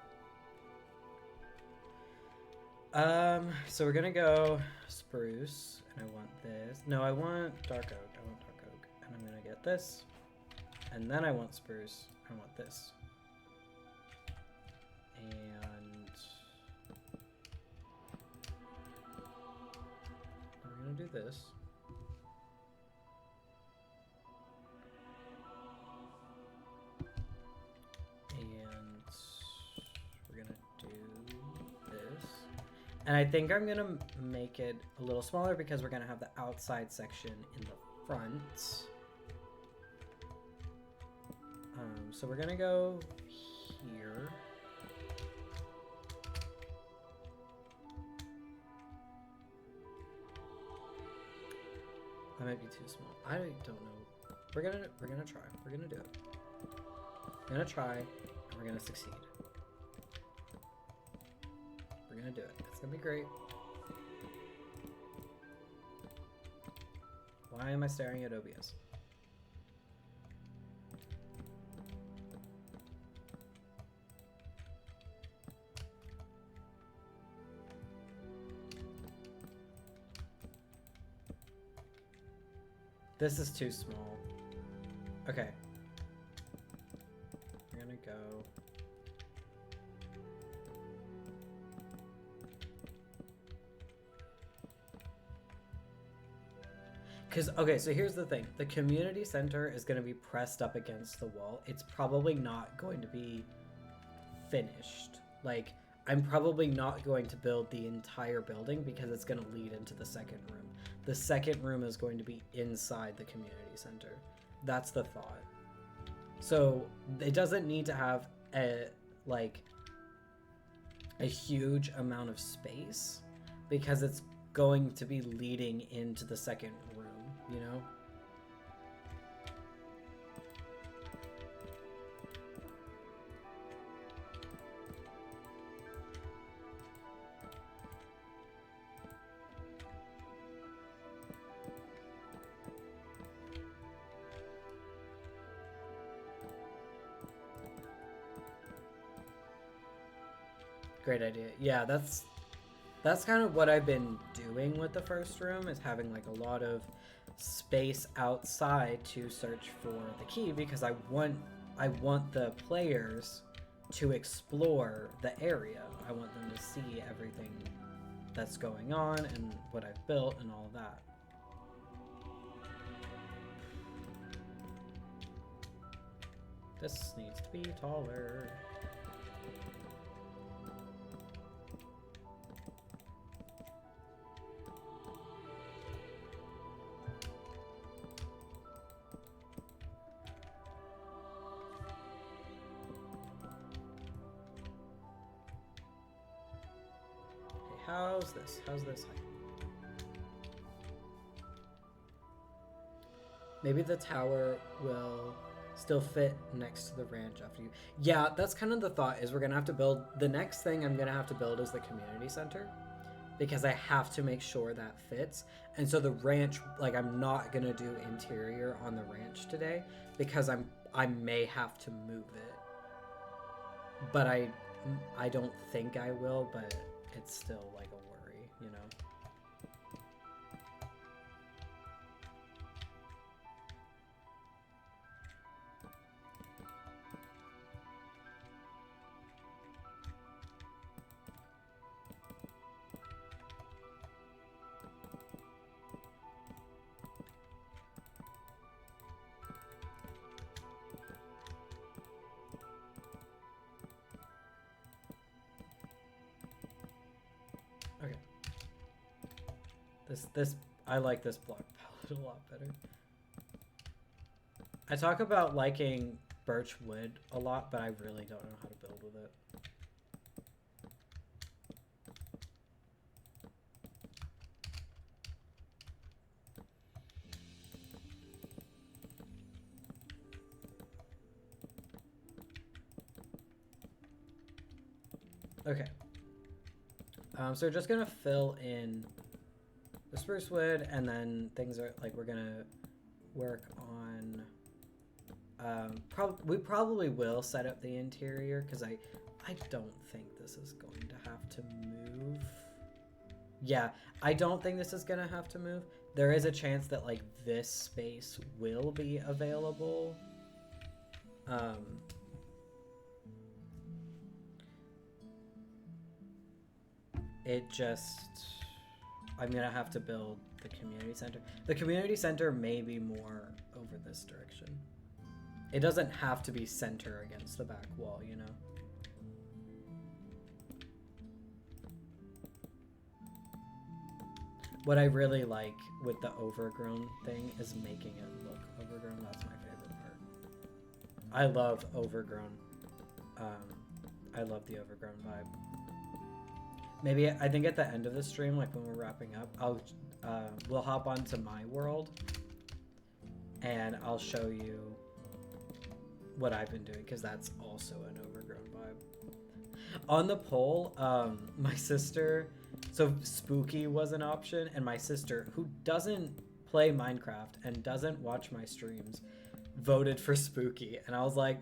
So we're gonna go spruce, and I want this. No, I want dark oak. I want dark oak. And I'm gonna get this. And then I want spruce. I want this. And we're gonna do this. And we're gonna do this. And I think I'm gonna make it a little smaller because we're gonna have the outside section in the front. So we're gonna go here. That might be too small. I don't know. We're gonna try. We're gonna do it. We're gonna try, and we're gonna succeed. gonna do it. It's gonna be great. Why am I staring at OBS? This is too small. Okay. We're gonna go. Okay, so here's the thing. The community center is going to be pressed up against the wall. It's probably not going to be finished. Like, I'm probably not going to build the entire building because it's going to lead into the second room. The second room is going to be inside the community center. That's the thought. So it doesn't need to have a huge amount of space because it's going to be leading into the second room, you know? Great idea. Yeah, that's kind of what I've been doing with the first room, is having like a lot of space outside to search for the key, because I want the players to explore the area. I want them to see everything that's going on and what I've built and all of that. This needs to be taller. How's this height? Maybe the tower will still fit next to the ranch after you. Yeah, that's kind of the thought, is we're gonna have to build, the next thing I'm gonna have to build is the community center, because I have to make sure that fits. And so the ranch, like, I'm not gonna do interior on the ranch today because I may have to move it. But I don't think I will, but it's still like a worry, you know? Okay. I like this block palette a lot better. I talk about liking birch wood a lot, but I really don't know how to build with it. Okay. So we're just gonna fill in the spruce wood, and then things are like, we're gonna work on. We probably will set up the interior, because I don't think this is going to have to move. Yeah, I don't think this is gonna have to move. There is a chance that like this space will be available. It just, I'm gonna have to build the community center. The community center may be more over this direction. It doesn't have to be center against the back wall, you know? What I really like with the overgrown thing is making it look overgrown. That's my favorite part. I love overgrown. I love the overgrown vibe. Maybe, I think at the end of the stream, like when we're wrapping up, we'll hop onto my world and I'll show you what I've been doing, because that's also an overgrown vibe. On the poll, my sister, so spooky was an option, and my sister, who doesn't play Minecraft and doesn't watch my streams, voted for spooky, and I was like,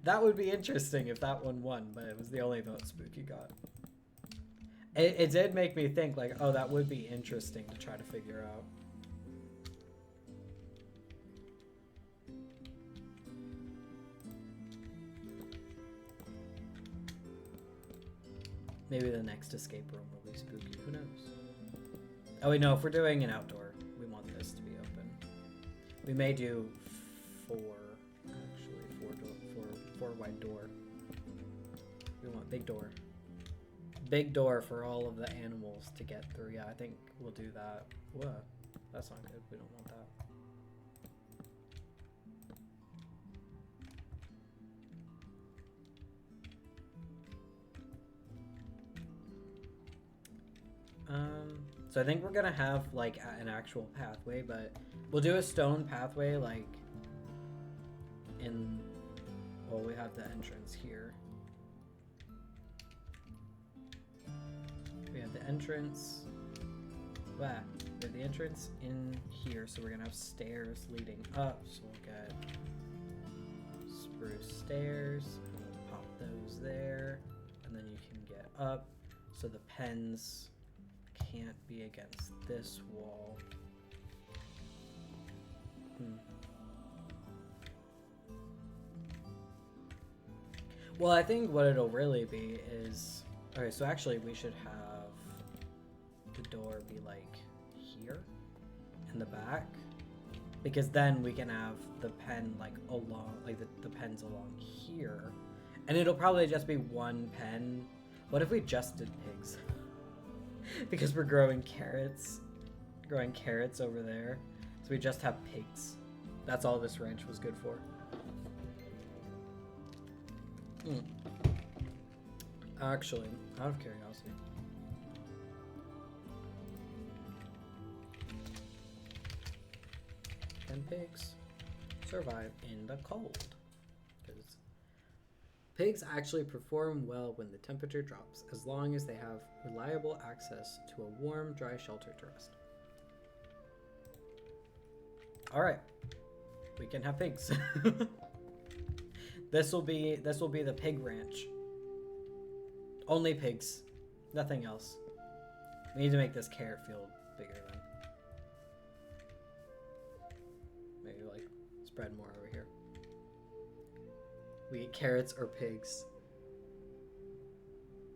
that would be interesting if that one won, but it was the only vote spooky got. It did make me think, like, oh, that would be interesting to try to figure out. Maybe the next escape room will be spooky. Who knows? Oh wait, no. If we're doing an outdoor, we want this to be open. We may do four wide door. We want big door. Big door for all of the animals to get through. Yeah, I think we'll do that. Whoa, that's not good. We don't want that. So I think we're gonna have like an actual pathway, but we'll do a stone pathway like in, well, we have the entrance here. We have the entrance, we have the entrance in here, so we're gonna have stairs leading up, so we'll get spruce stairs, and we'll pop those there, and then you can get up, so the pens can't be against this wall. Well, I think what it'll really be is, okay, so actually we should have the door be like here in the back, because then we can have the pen like along, like the pens along here, and it'll probably just be one pen. What if we just did pigs? Because we're growing carrots over there, so we just have pigs. That's all this ranch was good for. Actually, out of curiosity, can pigs survive in the cold? Because pigs actually perform well when the temperature drops, as long as they have reliable access to a warm, dry shelter to rest. Alright, we can have pigs. This will be the pig ranch. Only pigs, nothing else. We need to make this carrot field bigger then. Maybe like spread more over here. We eat carrots or pigs.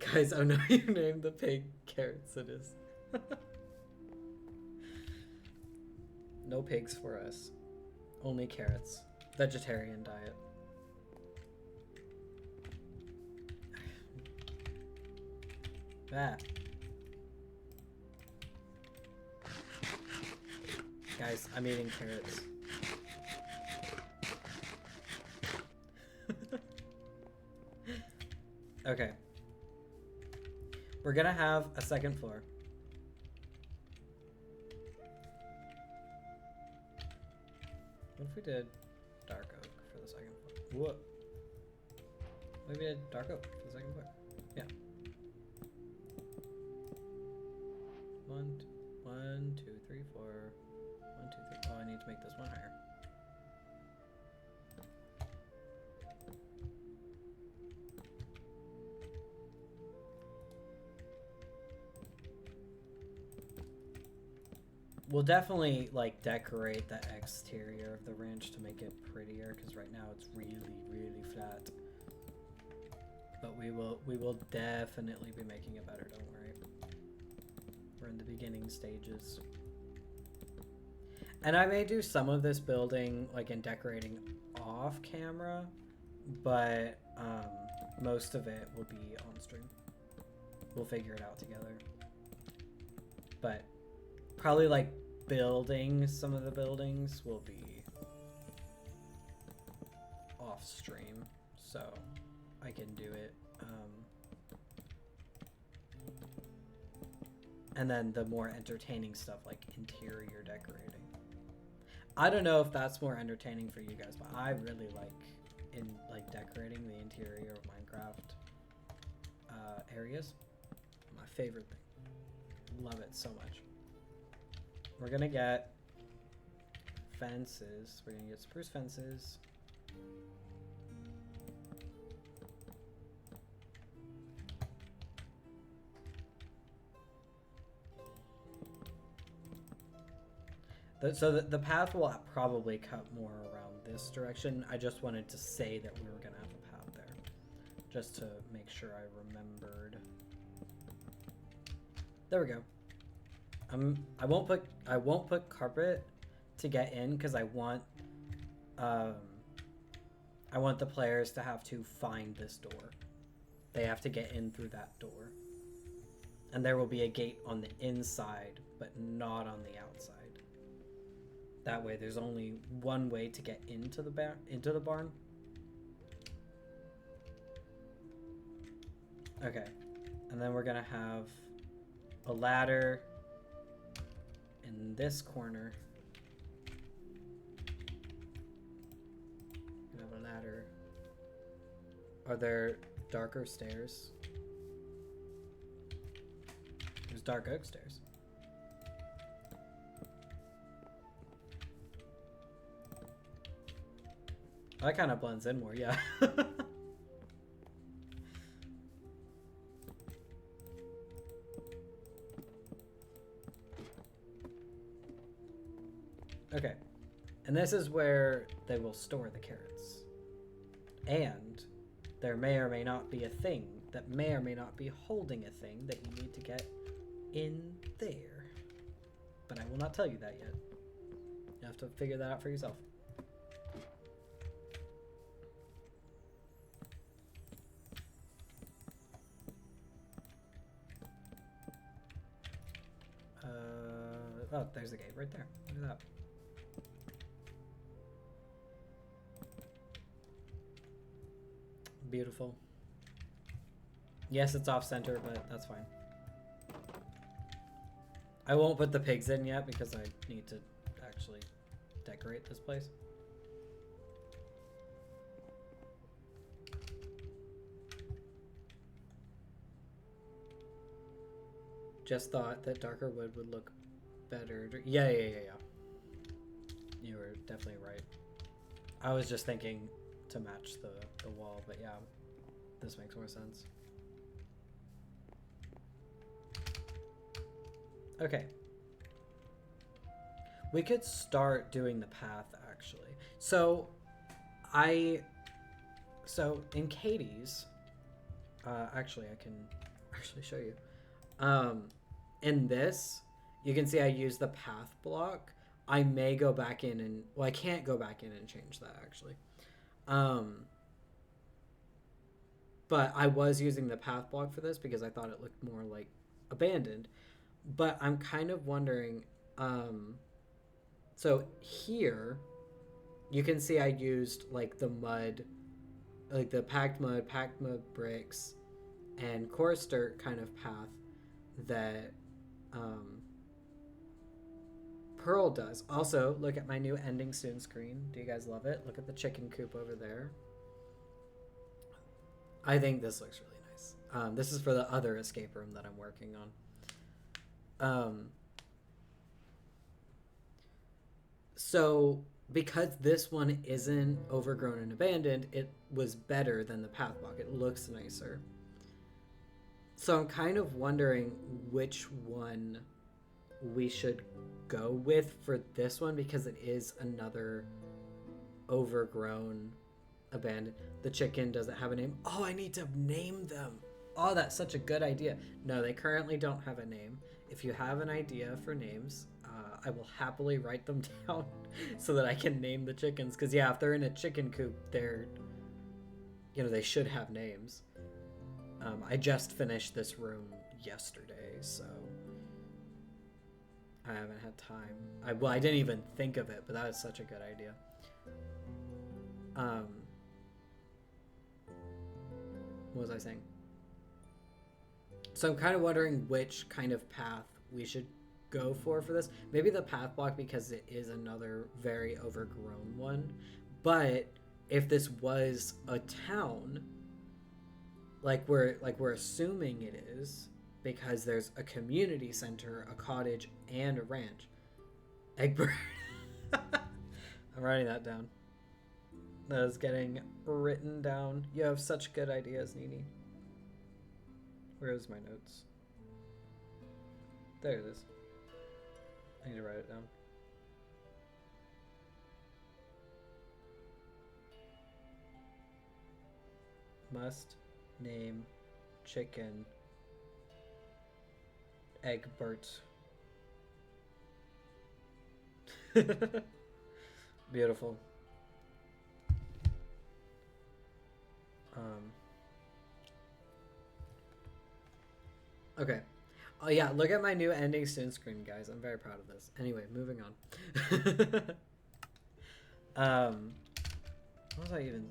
Guys, oh no, you named the pig carrots, it is. No pigs for us. Only carrots. Vegetarian diet. That. Guys, I'm eating carrots. Okay. We're gonna have a second floor. What if we did dark oak for the second floor? What? What if we did dark oak for the second floor? Yeah. One, two, three, four. 1, 2, 3. Oh, I need to make this one higher. We'll definitely like decorate the exterior of the ranch to make it prettier, because right now it's really, really flat. But we will definitely be making it better, don't worry. We're in the beginning stages. And I may do some of this building like in decorating off camera, but most of it will be on stream. We'll figure it out together. But probably like building some of the buildings will be off stream, so I can do it. And then the more entertaining stuff like interior decorating. I don't know if that's more entertaining for you guys, but I really like in like decorating the interior of Minecraft areas. My favorite thing. Love it so much. We're gonna get fences. We're gonna get spruce fences. So the path will probably cut more around this direction. I just wanted to say that we were gonna have a path there, just to make sure I remembered. There we go. I won't put carpet to get in because I want the players to have to find this door. They have to get in through that door, and there will be a gate on the inside, but not on the outside. That way, there's only one way to get into the barn. Okay, and then we're gonna have a ladder in this corner. Gonna have a ladder. Are there darker stairs? There's dark oak stairs. That kind of blends in more, yeah. Okay, and this is where they will store the carrots. And there may or may not be a thing that may or may not be holding a thing that you need to get in there. But I will not tell you that yet. You have to figure that out for yourself. Oh, there's the gate right there. Look at that. Beautiful. Yes, it's off center, but that's fine. I won't put the pigs in yet because I need to actually decorate this place. Just thought that darker wood would look better. Yeah. You were definitely right. I was just thinking to match the wall, but yeah, this makes more sense. Okay. We could start doing the path, actually. So in Katie's, actually, I can actually show you. In this, you can see I use the path block. I may go back in and, well, I can't go back in and change that, actually. But I was using the path block for this because I thought it looked more like abandoned. But I'm kind of wondering, so here, you can see I used like the mud, like the packed mud bricks, and coarse dirt kind of path that Pearl does. Also, look at my new ending soon screen. Do you guys love it? Look at the chicken coop over there. I think this looks really nice. This is for the other escape room that I'm working on. So because this one isn't overgrown and abandoned, it was better than the path block. It looks nicer. So I'm kind of wondering which one we should go with for this one because it is another overgrown abandoned. The chicken doesn't have a name. Oh, I need to name them. Oh, that's such a good idea. No, they currently don't have a name. If you have an idea for names, I will happily write them down so that I can name the chickens. Because, yeah, if they're in a chicken coop, they're, you know, they should have names. I just finished this room yesterday, so I haven't had time. Well, I didn't even think of it, but that is such a good idea. What was I saying? So I'm kind of wondering which kind of path we should go for this. Maybe the path block because it is another very overgrown one. But if this was a town, like we're assuming it is, because there's a community center, a cottage, and a ranch. Egbert. I'm writing that down. That is getting written down. You have such good ideas, Nini. Where's my notes? There it is. I need to write it down. Must name chicken Egbert. Beautiful. Okay. Oh yeah, look at my new ending soon screen, guys. I'm very proud of this. Anyway, moving on.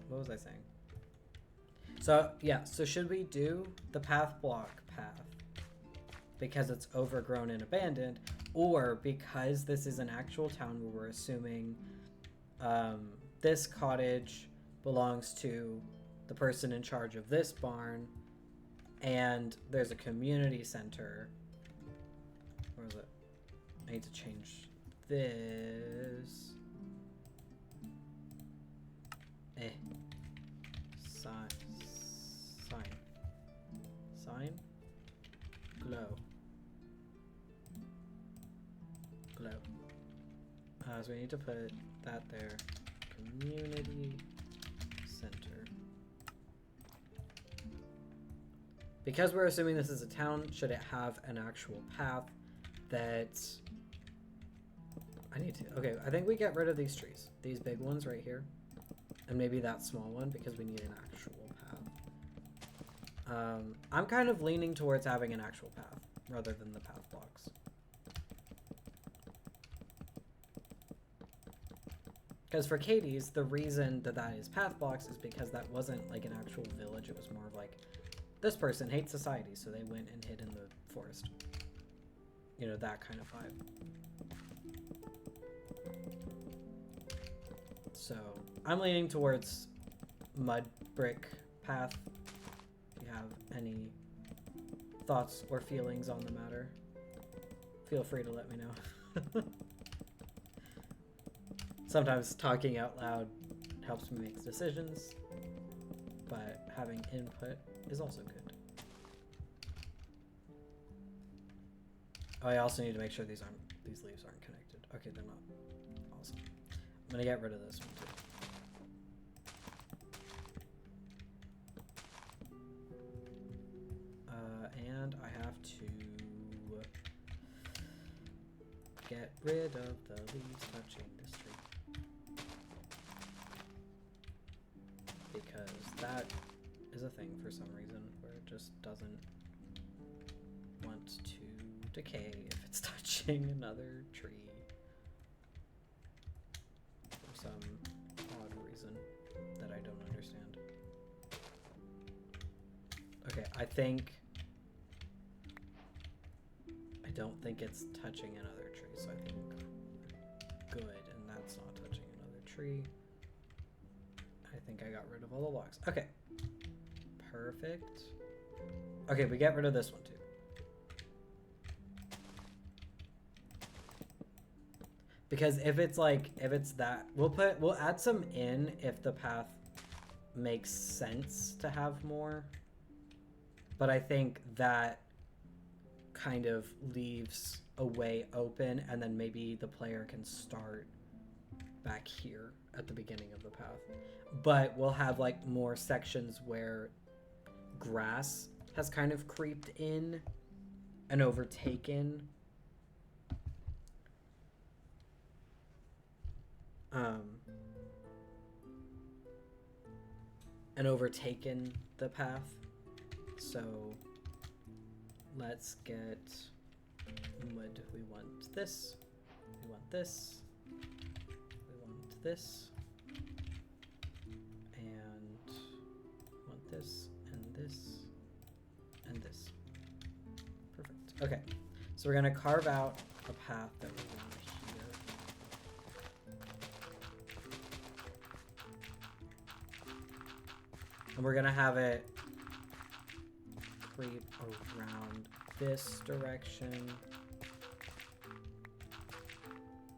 What was I saying? So yeah, so should we do the path block path because it's overgrown and abandoned, or because this is an actual town where we're assuming this cottage belongs to the person in charge of this barn, and there's a community center. Where is it? I need to change this. Sign. Glow. So we need to put that there. Community center. Because we're assuming this is a town, should it have an actual path that... Okay, I think we get rid of these trees. These big ones right here. And maybe that small one, because we need an actual path. I'm kind of leaning towards having an actual path, rather than the path blocks. Because for Katie's, the reason that is path blocks is because that wasn't like an actual village. It was more of like, this person hates society, so they went and hid in the forest. You know, that kind of vibe. So, I'm leaning towards mud brick path. If you have any thoughts or feelings on the matter, feel free to let me know. Sometimes talking out loud helps me make decisions, but having input is also good. Oh, I also need to make sure these leaves aren't connected. Okay, they're not. Awesome. I'm gonna get rid of this one too. And I have to get rid of the leaves touching this tree. Because that is a thing for some reason where it just doesn't want to decay if it's touching another tree for some odd reason that I don't understand. Okay, I don't think it's touching another tree, so I think good, and that's not touching another tree. I think I got rid of all the logs. Okay. Perfect. Okay, we get rid of this one too. Because if it's that, we'll add some in if the path makes sense to have more. But I think that kind of leaves a way open, and then maybe the player can start back here at the beginning of the path. But we'll have like more sections where grass has kind of creeped in and overtaken the path. So let's get wood. We want this. We want this. We want this. And want this and this and this. Perfect. Okay. So we're gonna carve out a path that we want here. And we're gonna have it creep around this direction.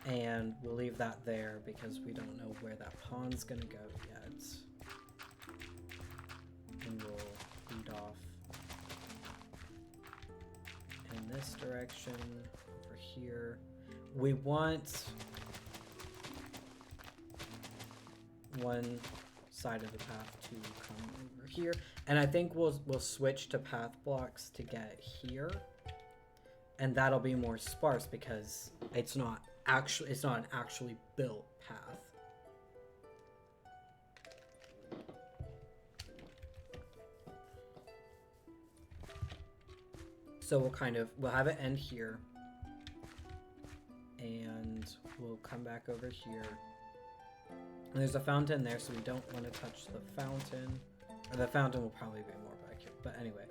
And we'll leave that there because we don't know where that pond's gonna go yet. And we'll lead off in this direction over here. We want one side of the path to come over here, and I think we'll switch to path blocks to get here, and that'll be more sparse because it's not an actually built path. So we'll have it end here, and we'll come back over here. And there's a fountain there, so we don't want to touch the fountain. Or the fountain will probably be more back here. But anyway,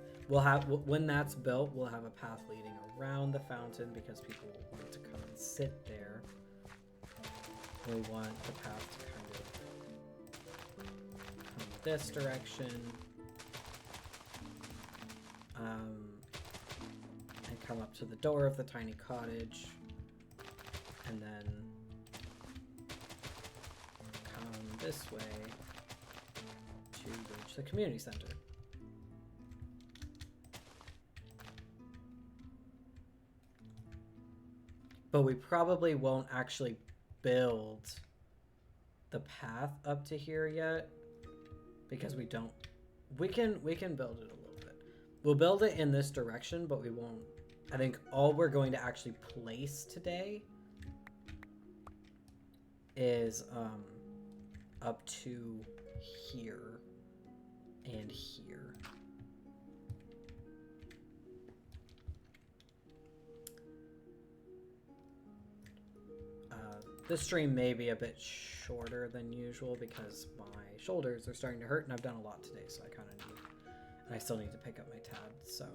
when that's built, we'll have a path leading around the fountain because people will want to come and sit there. We want the path to kind of come this direction. And come up to the door of the tiny cottage. And then this way to reach the community center. But we probably won't actually build the path up to here yet because we can build it a little bit. We'll build it in this direction, but we won't. I think all we're going to actually place today is up to here and here. This stream may be a bit shorter than usual because my shoulders are starting to hurt and I've done a lot today, so I kind of need, and I still need to pick up my tabs, so.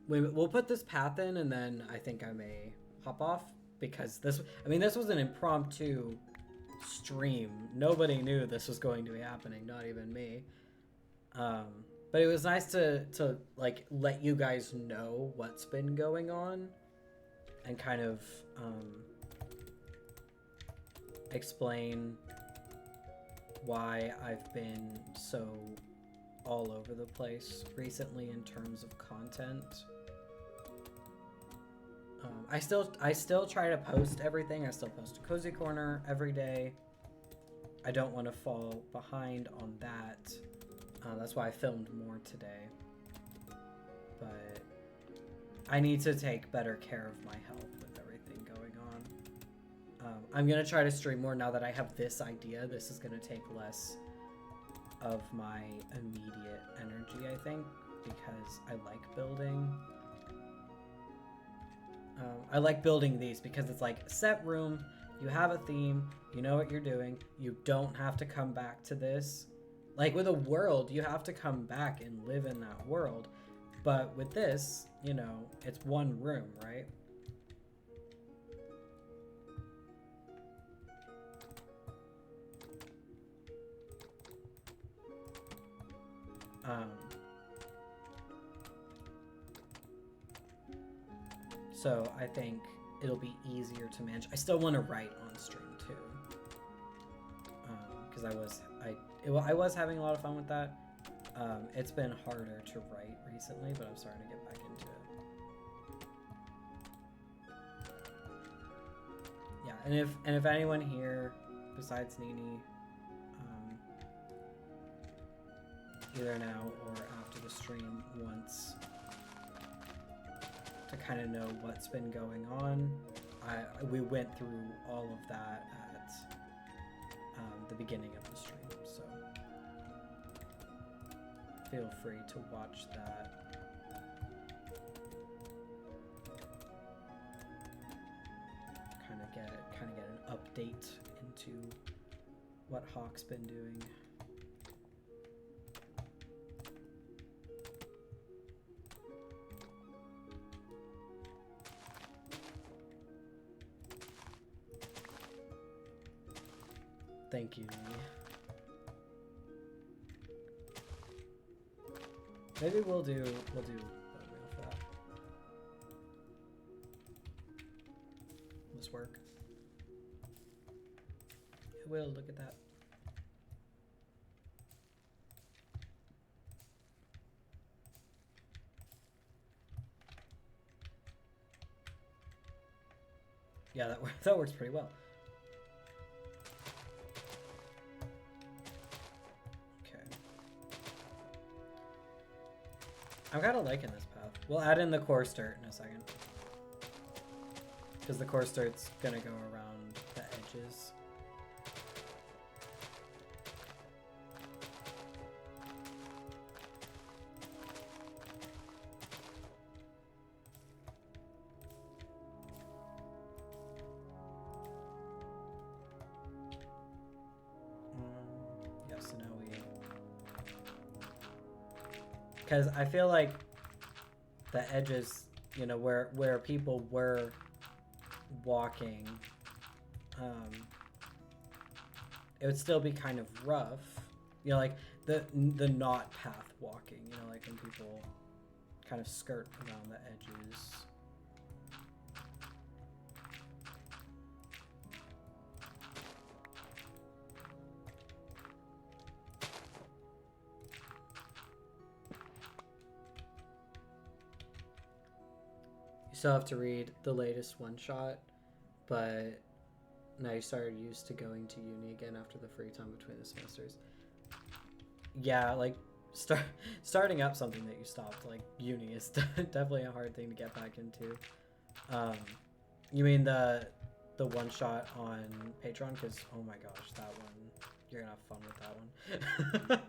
We'll put this path in and then I think I may hop off because this was an impromptu stream. Nobody knew this was going to be happening, not even me. But it was nice to like let you guys know what's been going on and kind of explain why I've been so all over the place recently in terms of content. I still try to post everything. I still post a Cozy Corner every day. I don't want to fall behind on that. That's why I filmed more today. But I need to take better care of my health with everything going on. I'm going to try to stream more now that I have this idea. This is going to take less of my immediate energy, I think, because I like building. I like building these because it's like set room, you have a theme, you know what you're doing, you don't have to come back to this. Like with a world, you have to come back and live in that world. But with this, you know, it's one room, right? So I think it'll be easier to manage. I still want to write on stream too, because I was having a lot of fun with that. It's been harder to write recently, but I'm starting to get back into it. Yeah, and if anyone here besides Nini, either now or after the stream wants to kind of know what's been going on, we went through all of that at the beginning of the stream, so feel free to watch that. Kind of get an update into what Hawk's been doing. Thank you. Maybe we'll do bone meal for that. Will this work? It will. Look at that. Yeah, that works pretty well. Okay. I'm kind of liking this path. We'll add in the coarse dirt in a second. Because the coarse dirt's gonna go around the edges. Yeah, so now because I feel like the edges, you know, where people were walking, it would still be kind of rough, you know, like the not path walking, you know, like when people kind of skirt around the edges. You still have to read the latest one shot, but now you started used to going to uni again after the free time between the semesters. Yeah, like starting up something that you stopped, like uni, is definitely a hard thing to get back into. You mean the one shot on Patreon? Because oh my gosh, that one, you're gonna have fun with that one.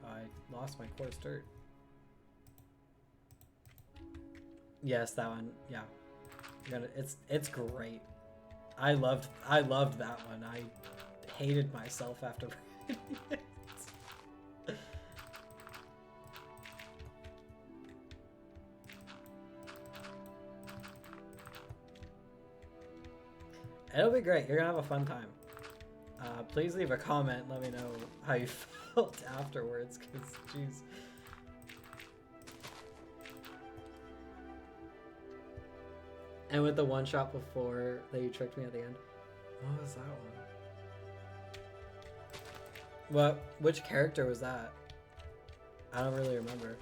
I lost my coarse dirt. Yes, that one. Yeah, it's great. I loved that one. I hated myself after reading it. It'll be great. You're gonna have a fun time. Please leave a comment. Let me know how you felt afterwards, because jeez. And with the one shot before that you tricked me at the end. What was that one? Which character was that? I don't really remember.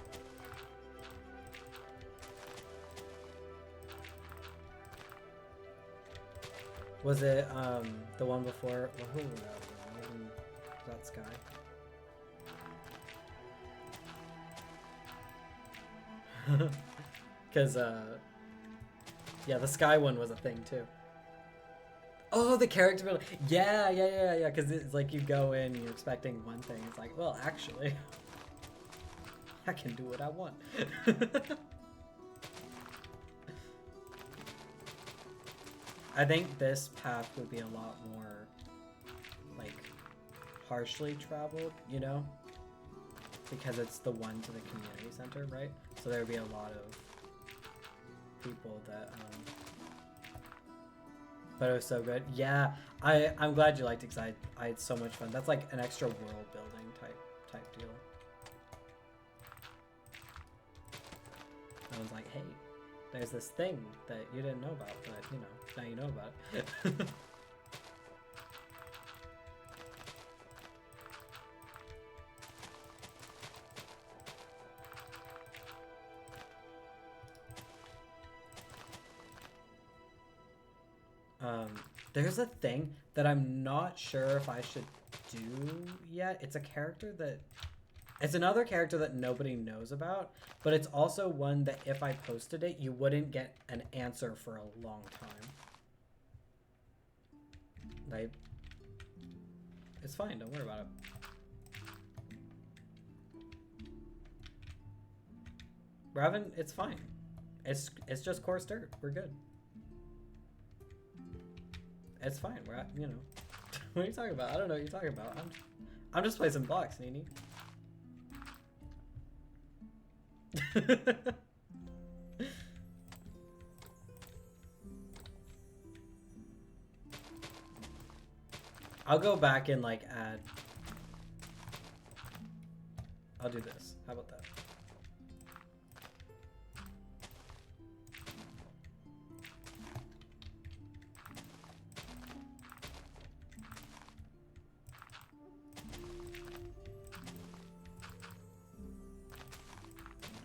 Was it the one before? Well, who was that? Was that Sky? Because yeah, the Sky one was a thing too. Oh, the character building. Yeah. Because it's like you go in, you're expecting one thing. It's like, well, actually, I can do what I want. I think this path would be a lot more, like, harshly traveled, you know? Because it's the one to the community center, right? So there would be a lot of people that, but it was so good. Yeah, I'm glad you liked it, because I had so much fun. That's like an extra world building type deal. I was like, hey, there's this thing that you didn't know about, but you know, now you know about it. There's a thing that I'm not sure if I should do yet. It's a character that... It's another character that nobody knows about, but it's also one that if I posted it, you wouldn't get an answer for a long time. Like, it's fine, don't worry about it. Raven, it's fine. It's just coarse dirt. We're good. It's fine. We're at, you know. What are you talking about? I don't know what you're talking about. I'm just placing blocks, Nini. I'll go back and like add. I'll do this. How about that?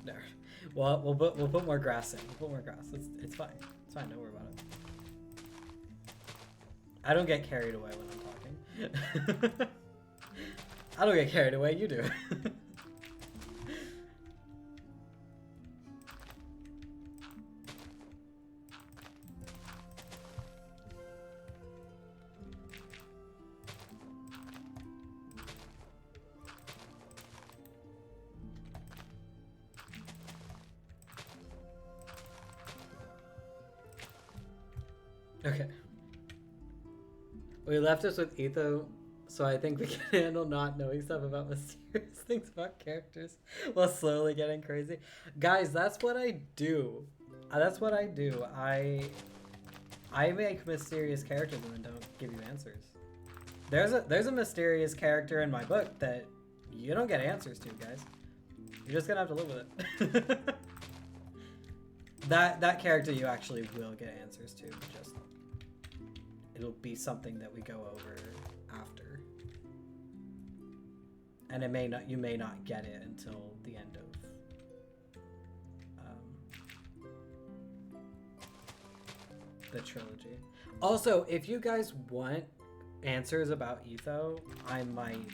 There. Well, we'll put more grass in. We'll put more grass. It's fine. It's fine. Don't worry about it. I don't get carried away when I'm talking. I don't get carried away. You do. Okay. We left us with Etho, so I think we can handle not knowing stuff about mysterious things about characters while slowly getting crazy. Guys, that's what I do. That's what I do. I make mysterious characters and then don't give you answers. There's a mysterious character in my book that you don't get answers to, guys. You're just gonna have to live with it. that character you actually will get answers to. Just it'll be something that we go over after, and you may not get it until the end of the trilogy. Also, if you guys want answers about Etho, I might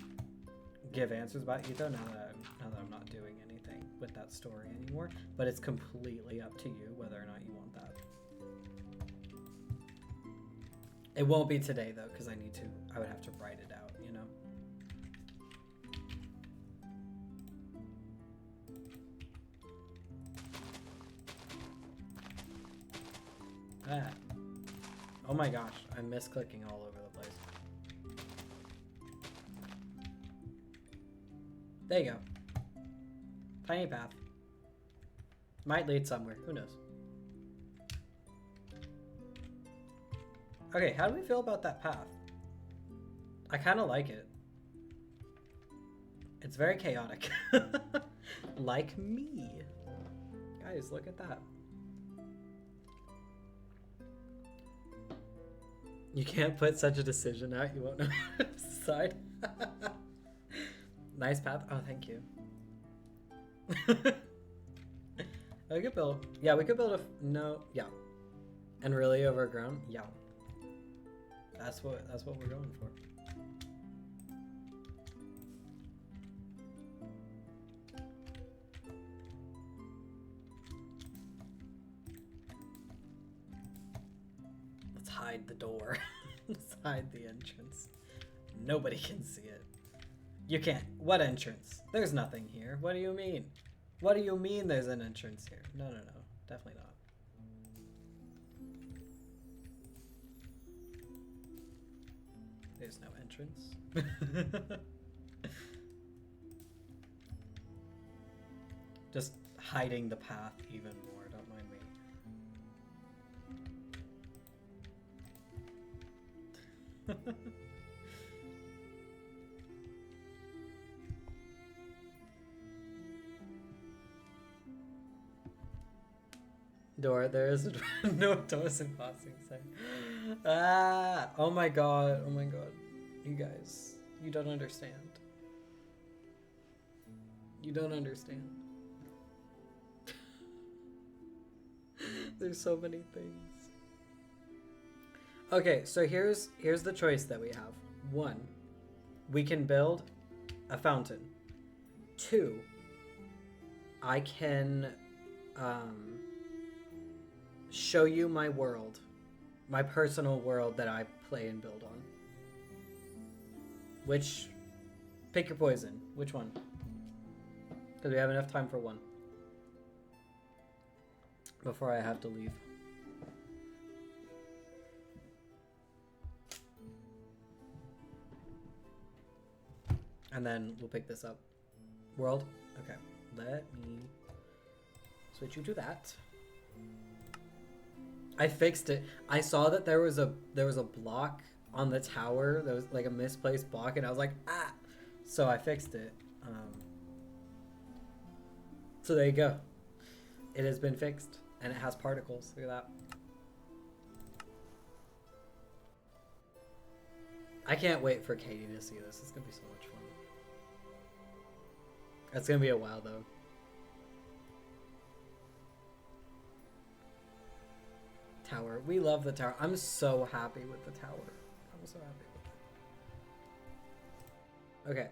give answers about Etho now that I'm not doing anything with that story anymore. But it's completely up to you whether or not you want that. It won't be today though, because I would have to write it out, you know? Ah. Oh my gosh, I'm misclicking all over the place. There you go. Tiny path. Might lead somewhere, who knows? Okay, how do we feel about that path? I kind of like it. It's very chaotic. Like me. Guys, look at that. You can't put such a decision out, you won't know how to decide. Nice path. Oh, thank you. We could build. Yeah, we could build a. No. Yeah. And really overgrown? Yeah. That's what we're going for. Let's hide the door. Let's hide the entrance. Nobody can see it. You can't. What entrance? There's nothing here. What do you mean? What do you mean there's an entrance here? No. Definitely not. There's no entrance. Just hiding the path even more, don't mind me. Door, there is no doors in passing sight. Ah, oh my god, you guys, you don't understand. You don't understand. There's so many things. Okay, so here's the choice that we have. 1, we can build a fountain. 2, I can show you my world, my personal world that I play and build on. Which, pick your poison. Which one? Because we have enough time for one before I have to leave. And then we'll pick this up. World? Okay. Let me switch you to that. I fixed it. I saw that there was a block on the tower. There was like a misplaced block, and I was like, ah! So I fixed it. So there you go. It has been fixed, and it has particles. Look at that. I can't wait for Katie to see this. It's gonna be so much fun. It's gonna be a while though. Tower. We love the tower. I'm so happy with the tower. I'm so happy with it. Okay.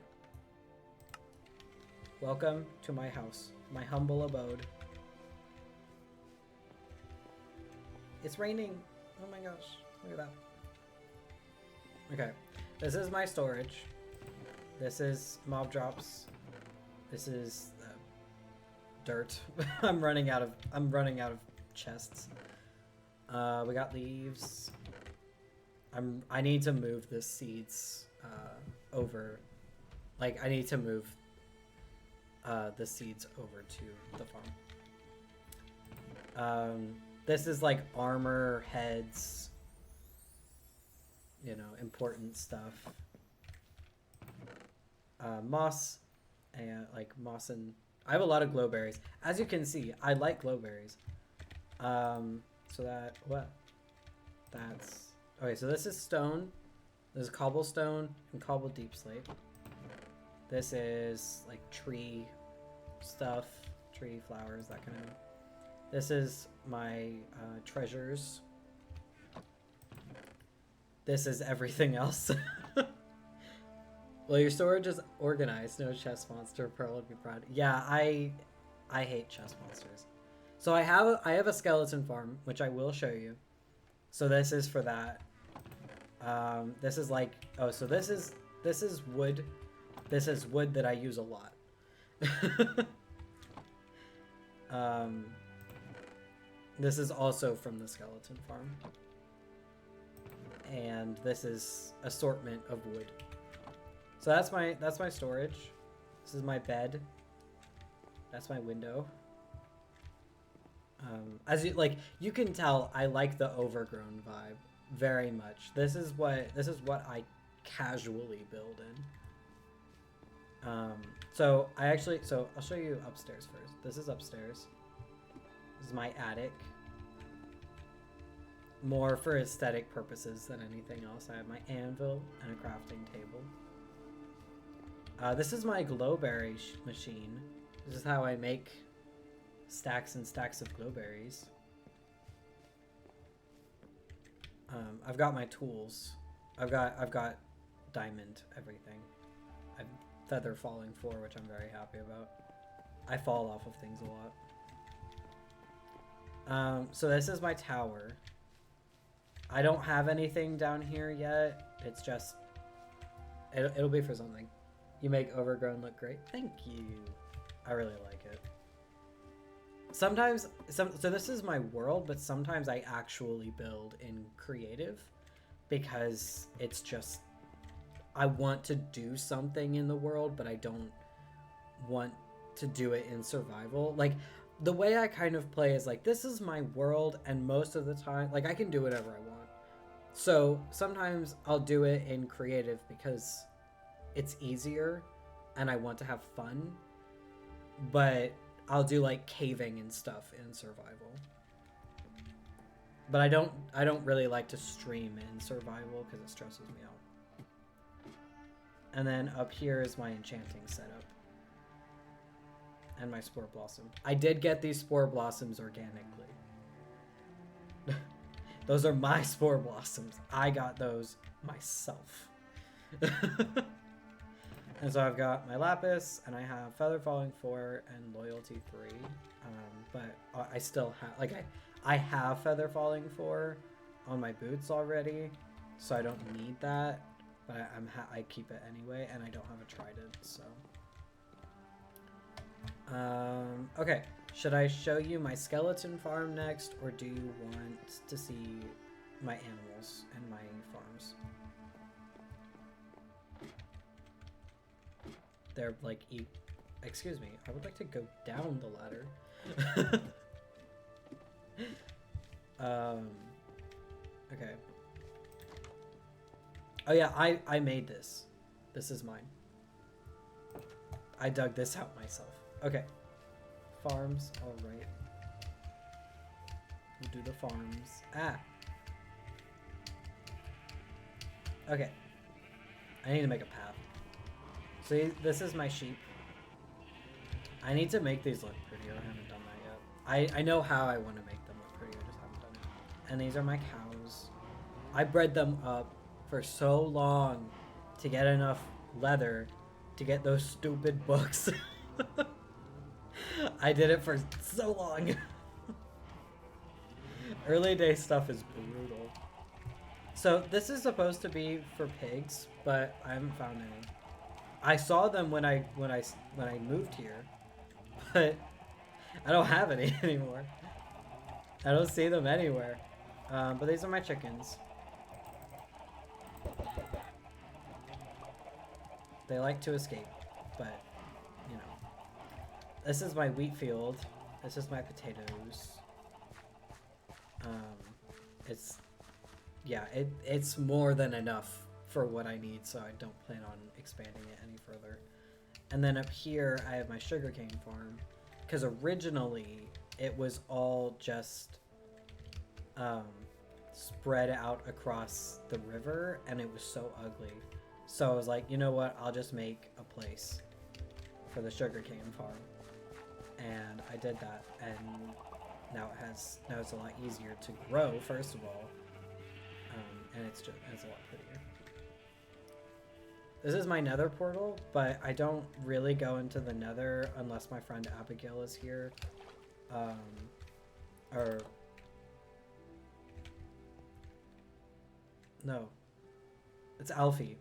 Welcome to my house. My humble abode. It's raining. Oh my gosh. Look at that. Okay. This is my storage. This is mob drops. This is dirt. I'm running out of chests. We got leaves. I need to move the seeds over. Like I need to move the seeds over to the farm. This is like armor, heads, you know, important stuff. Moss, and like moss and I have a lot of glowberries. As you can see, I like glowberries. So that that's okay. So this is stone. This is cobblestone and cobble deep slate. This is like tree stuff, tree flowers, that kind of. This is my treasures. This is everything else. Well, your storage is organized. No chest monster. Pearl would be proud. Yeah, I hate chest monsters. So I have a skeleton farm, which I will show you. So this is for that. This is like, oh, so this is wood. This is wood that I use a lot. This is also from the skeleton farm. And this is assortment of wood. So that's my storage. This is my bed. That's my window. As you can tell, I like the overgrown vibe very much. This is what I casually build in. So I'll show you upstairs first. This is upstairs. This is my attic. More for aesthetic purposes than anything else. I have my anvil and a crafting table. This is my glowberry machine. This is how I make stacks and stacks of glowberries. I've got my tools. I've got diamond everything. I've feather falling 4, which I'm very happy about. I fall off of things a lot. So this is my tower. I don't have anything down here yet. It's just it'll be for something. You make overgrown look great. Thank you. I really like it. Sometimes, so this is my world, but sometimes I actually build in creative because it's just, I want to do something in the world, but I don't want to do it in survival. Like, the way I kind of play is like, this is my world, and most of the time, like, I can do whatever I want. So sometimes I'll do it in creative because it's easier and I want to have fun, but I'll do like caving and stuff in survival. But I don't really like to stream in survival because it stresses me out. And then up here is my enchanting setup. And my spore blossom. I did get these spore blossoms organically. Those are my spore blossoms. I got those myself. And so I've got my lapis, and I have feather falling 4 and loyalty 3. But I still have, like, I have feather falling 4 on my boots already, so I don't need that. But I keep it anyway, and I don't have a trident, so. Okay, should I show you my skeleton farm next, or do you want to see my animals and my farms? They're like, excuse me, I would like to go down the ladder. Okay. Oh yeah, I made this. This is mine. I dug this out myself. Okay. Farms, alright. We'll do the farms. Ah! Okay. I need to make a path. See, this is my sheep. I need to make these look prettier. I haven't done that yet. I know how I want to make them look prettier, just haven't done it. And these are my cows. I bred them up for so long to get enough leather to get those stupid books. I did it for so long. Early day stuff is brutal. So this is supposed to be for pigs, but I haven't found any. I saw them when I moved here, but I don't have any anymore. I don't see them anywhere. But these are my chickens. They like to escape, but you know. This is my wheat field. This is my potatoes. It's more than enough for what I need, so I don't plan on expanding it any further. And then up here, I have my sugarcane farm, because originally it was all just spread out across the river, and it was so ugly. So I was like, you know what? I'll just make a place for the sugarcane farm, and I did that, and now it's a lot easier to grow. First of all, and it's a lot prettier. This is my nether portal, but I don't really go into the nether unless my friend Abigail is here. No, it's Alfie.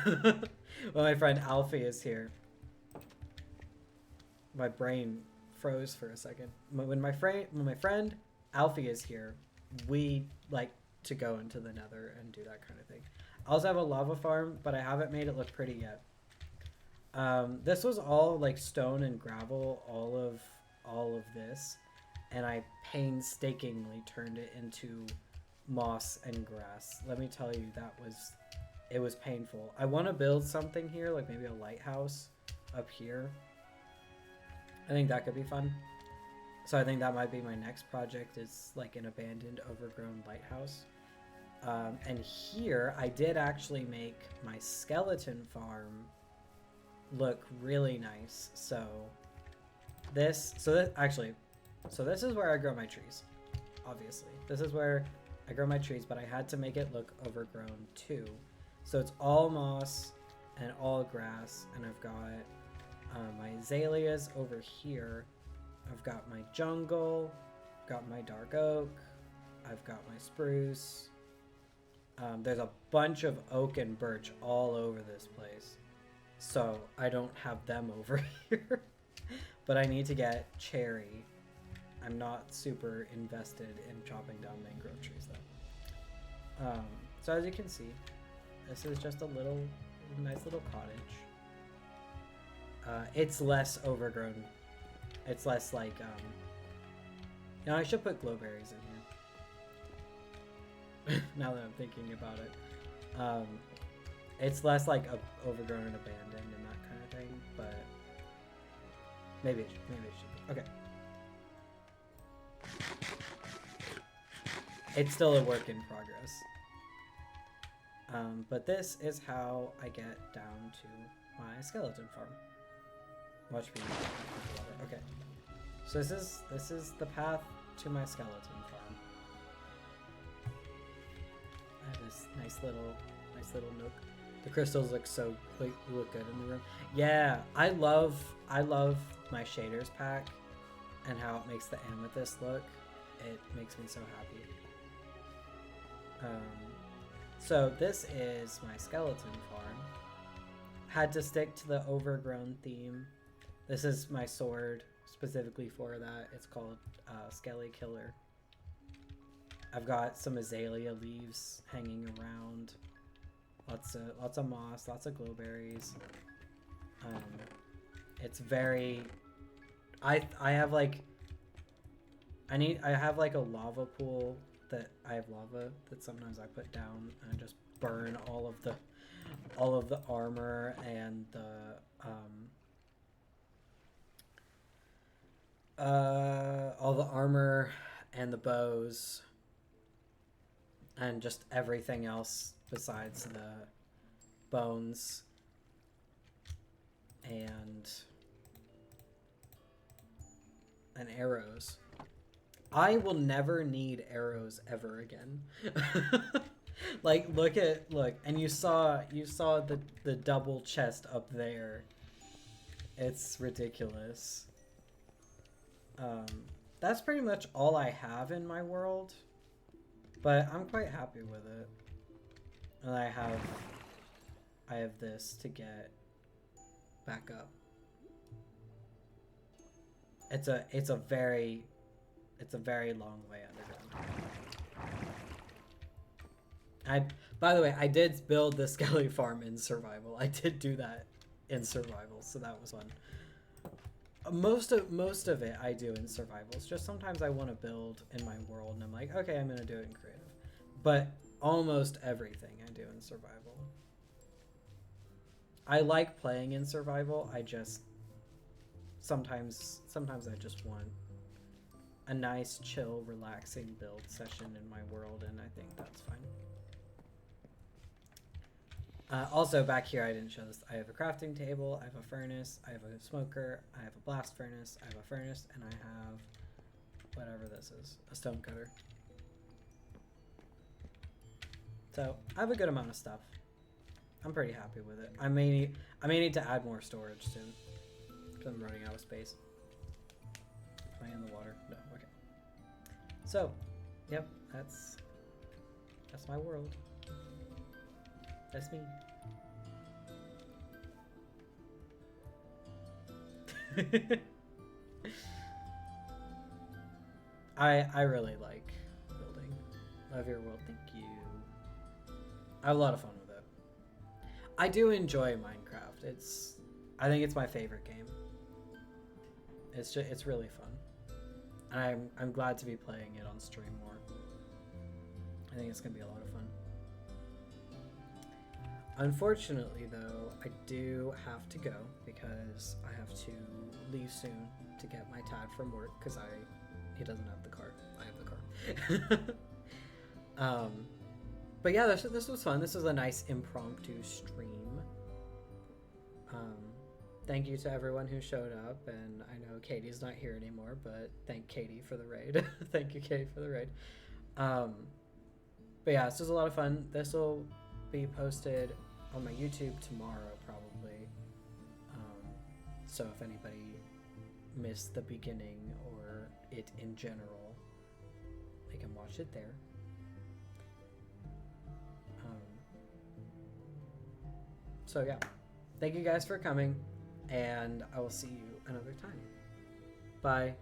When my friend Alfie is here. My brain froze for a second. When my friend Alfie is here, we like to go into the nether and do that kind of thing. I also have a lava farm, but I haven't made it look pretty yet. This was all like stone and gravel, all of this, and I painstakingly turned it into moss and grass. Let me tell you, it was painful. I want to build something here, like maybe a lighthouse up here. I think that could be fun. So I think that might be my next project, is like an abandoned, overgrown lighthouse. And here I did actually make my skeleton farm look really nice. So this is where I grow my trees. Obviously, this is where I grow my trees, but I had to make it look overgrown too. So it's all moss and all grass, and I've got my azaleas over here. I've got my jungle, got my dark oak, I've got my spruce. There's a bunch of oak and birch all over this place, so I don't have them over here. But I need to get cherry. I'm not super invested in chopping down mangrove trees though. So as you can see, this is just a nice little cottage. It's less overgrown. It's less like, I should put glowberries in here. Now that I'm thinking about it. It's less like overgrown and abandoned and that kind of thing, but maybe it should be. Okay. It's still a work in progress. But this is how I get down to my skeleton farm. Watch me. Okay. So this is the path to my skeleton farm. I have this nice little nook. The crystals look look good in the room. Yeah, I love my shaders pack and how it makes the amethyst look. It makes me so happy. So this is my skeleton farm. Had to stick to the overgrown theme. This is my sword specifically for that. It's called Skelly Killer. I've got some azalea leaves hanging around. Lots of moss, lots of glowberries. It's very. I have like a lava pool that I have lava that sometimes I put down and just burn all of the armor and the all the armor and the bows and just everything else besides the bones and arrows. I will never need arrows ever again. Like look, and you saw the double chest up there. It's ridiculous. That's pretty much all I have in my world, but I'm quite happy with it. And I have this to get back up. It's a very long way underground. By the way, I did build the Skelly farm in survival. I did do that in survival, so that was fun. Most of it I do in survival. It's just sometimes I want to build in my world and I'm like, okay, I'm gonna do it in creative. But almost everything I do in survival. I like playing in survival. I just sometimes I just want a nice, chill, relaxing build session in my world, and I think that's fine. Also, back here, I didn't show this. I have a crafting table, I have a furnace, I have a smoker, I have a blast furnace, I have a furnace, and I have whatever this is, a stone cutter. So, I have a good amount of stuff. I'm pretty happy with it. I may need to add more storage soon, because I'm running out of space. Am I in the water? No, okay. So, yep, that's my world. That's me. I really like building. Love your world, thank you. I have a lot of fun with it. I do enjoy Minecraft. I think it's my favorite game. It's really fun. And I'm glad to be playing it on stream more. I think it's gonna be a lot of fun. Unfortunately, though, I do have to go because I have to leave soon to get my dad from work because he doesn't have the car. I have the car. But yeah, this was fun. This was a nice impromptu stream. Thank you to everyone who showed up, and I know Katie's not here anymore, but thank Katie for the raid. Thank you, Katie, for the raid. But yeah, this was a lot of fun. This will be posted on my YouTube tomorrow, probably. So if anybody missed the beginning or it in general, they can watch it there. So yeah, thank you guys for coming, and I will see you another time. Bye.